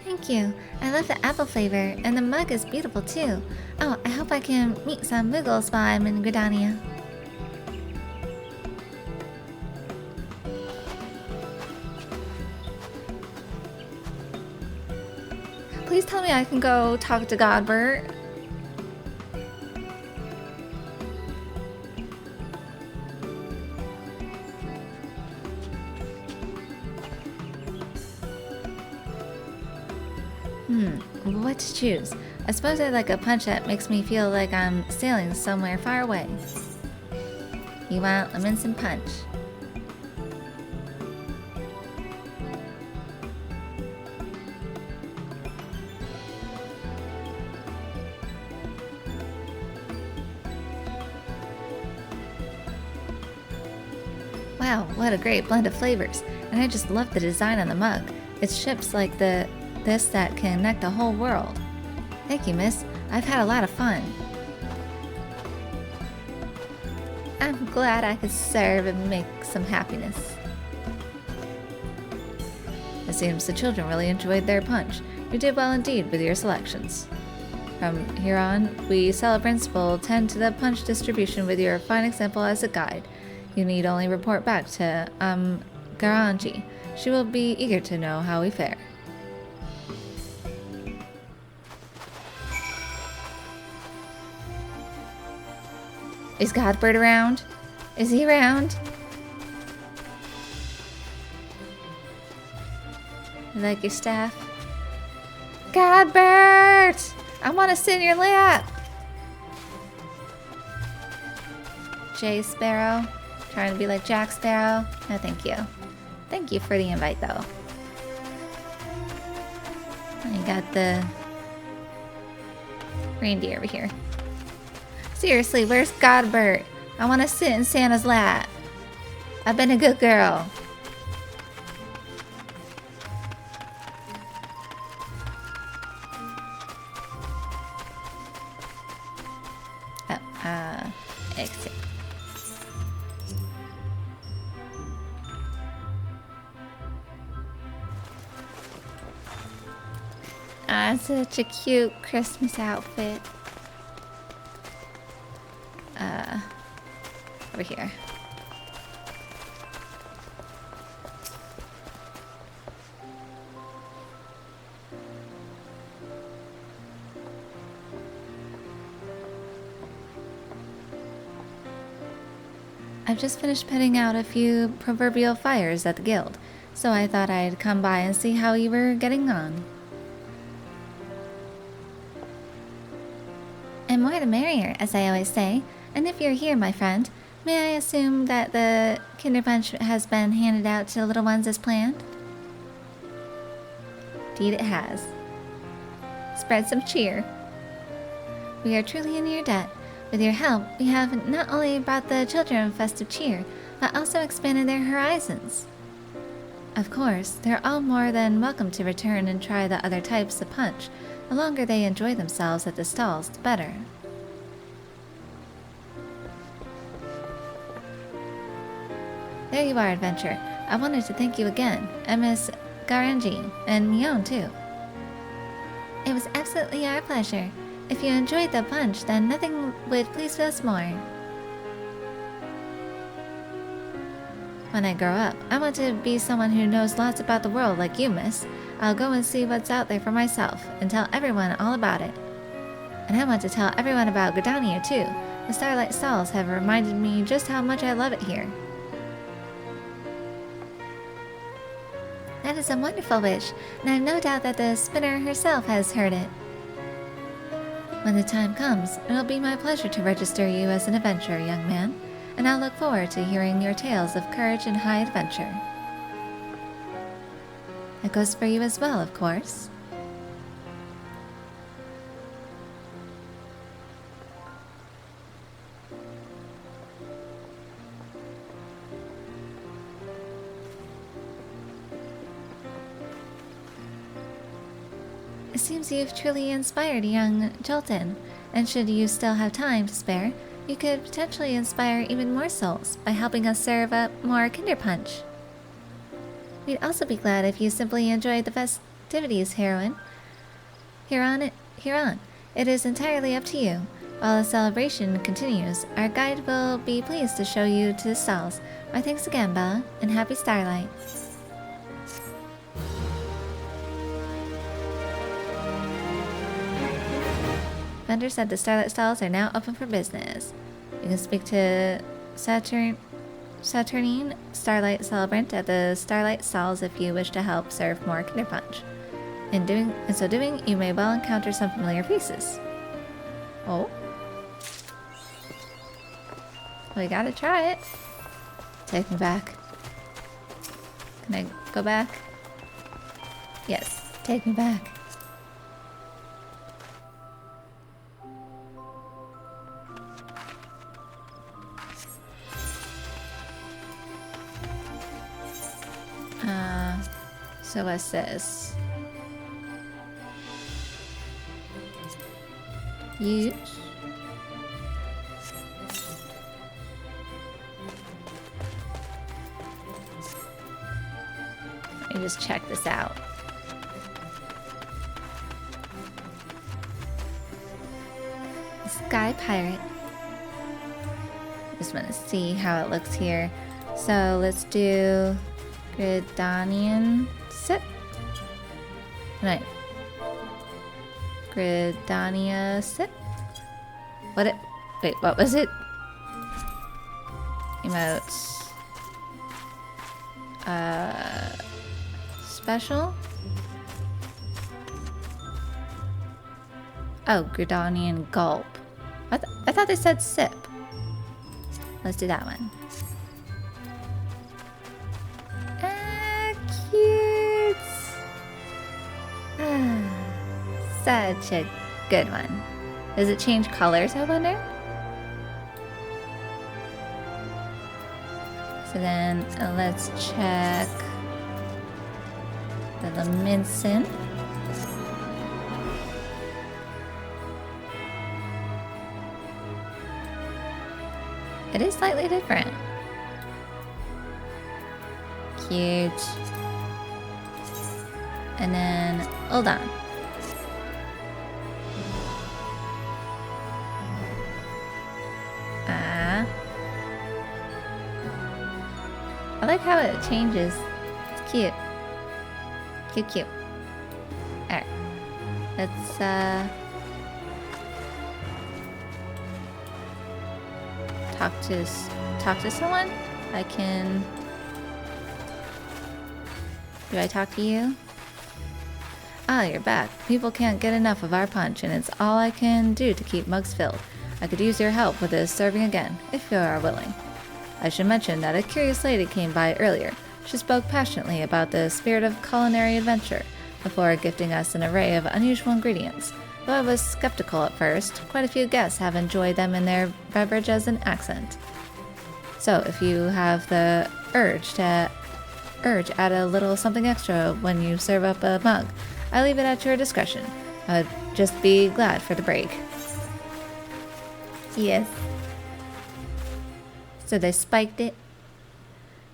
Thank you. I love the apple flavor, and the mug is beautiful too. Oh, I hope I can meet some Muggles while I'm in Gridania. Please tell me I can go talk to Godbert. What to choose? I suppose I'd like a punch that makes me feel like I'm sailing somewhere far away. You want a Minson punch? Wow, what a great blend of flavors. And I just love the design on the mug. It's ships like this that connect the whole world. Thank you, miss. I've had a lot of fun. I'm glad I could serve and make some happiness. It seems the children really enjoyed their punch. You did well indeed with your selections. From here on, we celebrants will tend to the punch distribution with your fine example as a guide. You need only report back to Garanji. She will be eager to know how we fare. Is Godbert around? Is he around? You like your staff? Godbert! I want to sit in your lap! Jay Sparrow? Trying to be like Jack Sparrow? No, thank you. Thank you for the invite, though. I got the reindeer over here. Seriously, where's Godbert? I want to sit in Santa's lap. I've been a good girl. Exit. Such a cute Christmas outfit. Over here. I've just finished putting out a few proverbial fires at the guild, so I thought I'd come by and see how you were getting on. And more the merrier, as I always say. And if you're here, my friend, may I assume that the Kinder Punch has been handed out to the little ones as planned? Indeed it has. spread some cheer. We are truly in your debt. With your help, we have not only brought the children festive cheer, but also expanded their horizons. Of course, they're all more than welcome to return and try the other types of punch. The longer they enjoy themselves at the stalls, the better. There you are, Adventure. I wanted to thank you again, and Miss Garanji, and Mion too. It was absolutely our pleasure. If you enjoyed the punch, then nothing would please us more. When I grow up, I want to be someone who knows lots about the world like you, miss. I'll go and see what's out there for myself, and tell everyone all about it. And I want to tell everyone about Gridania too. The Starlight stalls have reminded me just how much I love it here. That is a wonderful wish, and I have no doubt that the spinner herself has heard it. When the time comes, it'll be my pleasure to register you as an adventurer, young man, and I'll look forward to hearing your tales of courage and high adventure. That goes for you as well, of course. It seems you've truly inspired young Jolton, and should you still have time to spare, you could potentially inspire even more souls by helping us serve up more Kinder Punch. We'd also be glad if you simply enjoyed the festivities, Huron. It is entirely up to you. While the celebration continues, our guide will be pleased to show you to the stalls. My thanks again, Bella, and happy Starlight. Vendor said the Starlight stalls are now open for business. You can speak to Saturnine Starlight Labyrinth at the Starlight stalls if you wish to help serve more Kinder Punch. In so doing, you may well encounter some familiar faces. Oh. We gotta try it. Take me back. Can I go back? Yes, take me back. So what's this? Use. Let me just check this out. Sky Pirate. Just want to see how it looks here. So let's do Gridanian sip. Right. Gridania sip. Wait, what was it? Emotes. Special? Oh, Gridanian gulp. I thought they said sip. Let's do that one. Cute. Such a good one. Does it change colors, I wonder? So then let's check the Laminson. It is slightly different. Cute. And then, hold on. I like how it changes. It's cute. Cute. Alright. Let's, talk to someone? I can... Do I talk to you? Ah, you're back. People can't get enough of our punch, and it's all I can do to keep mugs filled. I could use your help with this serving again, if you are willing. I should mention that a curious lady came by earlier. She spoke passionately about the spirit of culinary adventure. before gifting us an array of unusual ingredients. Though I was skeptical at first, quite a few guests have enjoyed them in their beverage as an accent. So if you have the urge, add a little something extra when you serve up a mug. I leave it at your discretion. I'd just be glad for the break. Yes. So they spiked it.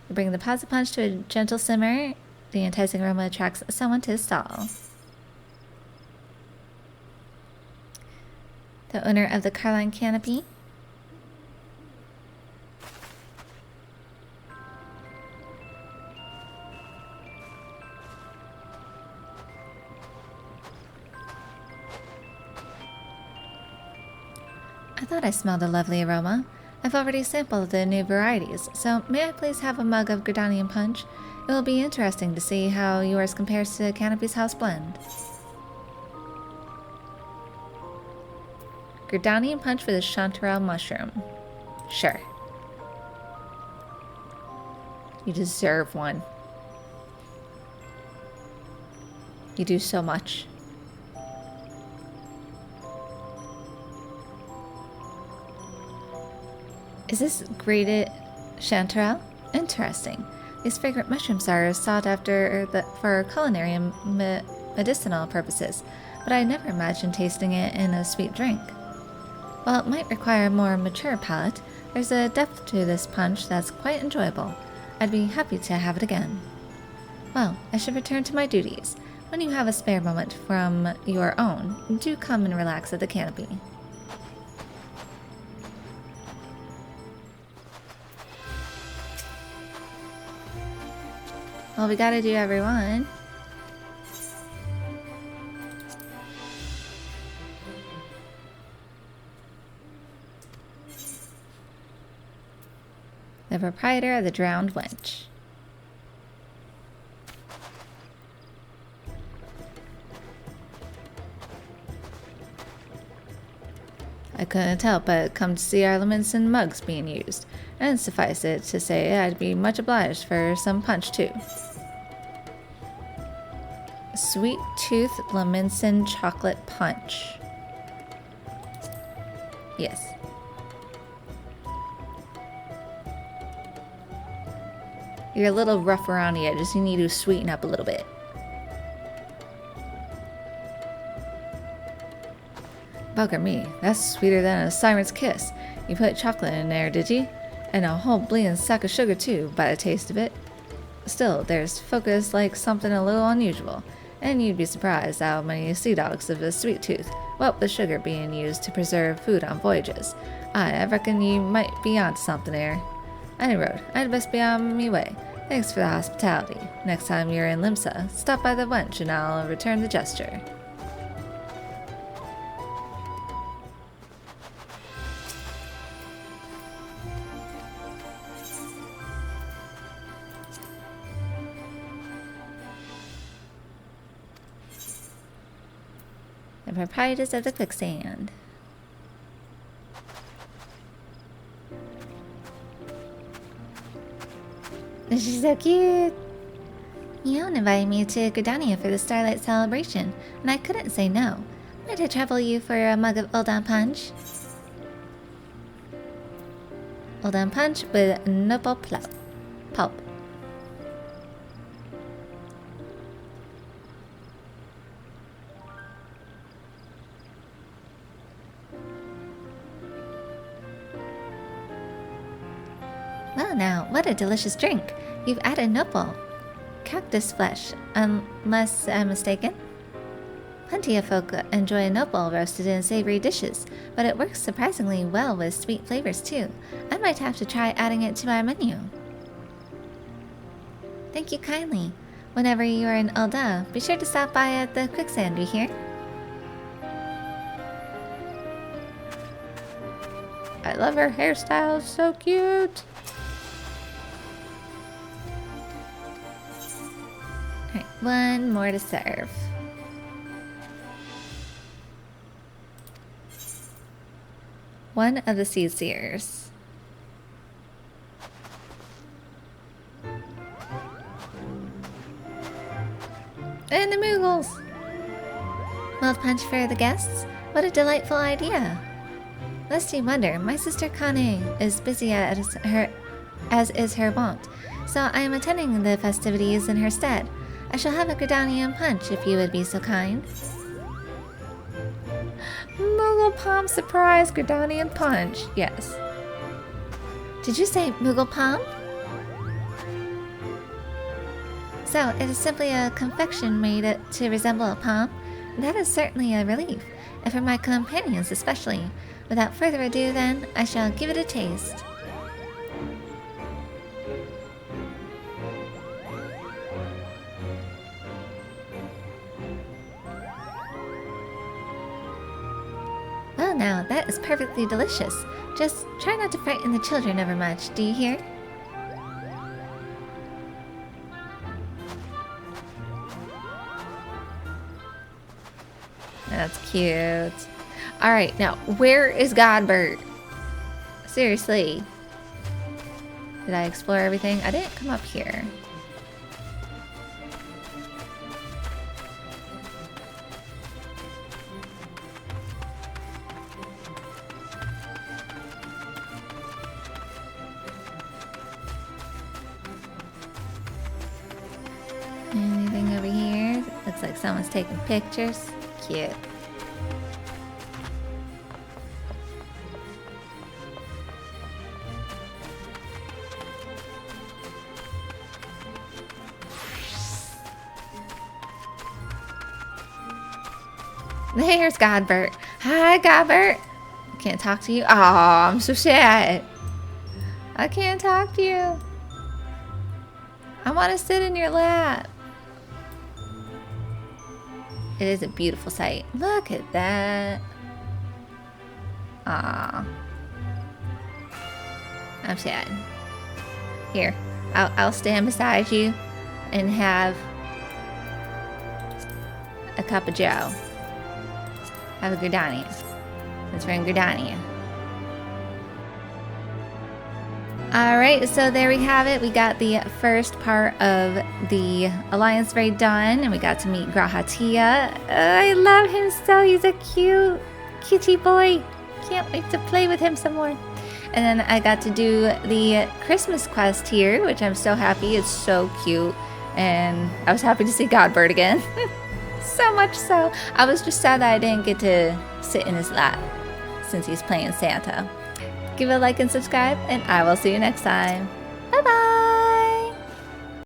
They bring the positive punch to a gentle simmer. The enticing aroma attracts someone to the stall. The owner of the Carline Canopy. I thought I smelled a lovely aroma. I've already sampled the new varieties, so may I please have a mug of Gridanian punch? It will be interesting to see how yours compares to Canopy's house blend. Gridanian punch with a chanterelle mushroom. Sure. You deserve one. You do so much. Is this grated chanterelle? Interesting. These fragrant mushrooms are sought after for culinary and medicinal purposes, but I never imagined tasting it in a sweet drink. While it might require a more mature palate, there's a depth to this punch that's quite enjoyable. I'd be happy to have it again. Well, I should return to my duties. When you have a spare moment from your own, do come and relax at the canopy. Well, we gotta do everyone. The proprietor of the Drowned Wench. I couldn't help but come to see our lemons and mugs being used, and suffice it to say I'd be much obliged for some punch too. Sweet Tooth Lemonson Chocolate Punch. Yes. You're a little rough around the edges. You need to sweeten up a little bit. Bugger me, that's sweeter than a siren's kiss. You put chocolate in there, did you? And a whole bleeding sack of sugar too, by the taste of it. Still, there's focus like something a little unusual, and you'd be surprised how many sea dogs have a sweet tooth, what with sugar being used to preserve food on voyages. I reckon you might be onto something there. Any road, I'd best be on me way. Thanks for the hospitality. Next time you're in Limsa, stop by the wench and I'll return the gesture. The proprietors of the quicksand. She's so cute. Yon invited me to Gridania for the Starlight celebration, and I couldn't say no. Might I trouble you for a mug of Uldan punch? Uldan punch with nopal pulp. Well now, what a delicious drink. You've added nopal. Cactus flesh, unless I'm mistaken. Plenty of folk enjoy nopal roasted in savory dishes, but it works surprisingly well with sweet flavors too. I might have to try adding it to my menu. Thank you kindly. Whenever you are in Ulda, be sure to stop by at the quicksand, you hear? I love her hairstyle, it's so cute. Alright, one more to serve. One of the Sea Seers. And the Moogles! Mulled punch for the guests? What a delightful idea. Lest you wonder, my sister Kane is busy as is her wont, so I am attending the festivities in her stead. I shall have a Gridanian punch if you would be so kind. Moogle Palm surprise Gridanian punch. Yes. Did you say Moogle Palm? So, it is simply a confection made to resemble a palm? That is certainly a relief, and for my companions especially. Without further ado then, I shall give it a taste. Well now, that is perfectly delicious. Just try not to frighten the children over much, do you hear? That's cute. Alright, now, where is Godbert? Seriously. Did I explore everything? I didn't come up here. Anything over here? Looks like someone's taking pictures. Cute. There's Godbert. Hi, Godbert. Can't talk to you. Oh, I'm so sad. I can't talk to you. I want to sit in your lap. It is a beautiful sight. Look at that. Aw. I'm sad. Here, I'll stand beside you and have a cup of joe. Have a Gridania. Since we're in Gridania. Alright, so there we have it. We got the first part of the Alliance raid done, and we got to meet Grahatia. I love him so. He's a cute, kitty boy. Can't wait to play with him some more. And then I got to do the Christmas quest here, which I'm so happy. It's so cute. And I was happy to see Godbert again. So much so. I was just sad that I didn't get to sit in his lap since he's playing Santa. Give it a like and subscribe, and I will see you next time.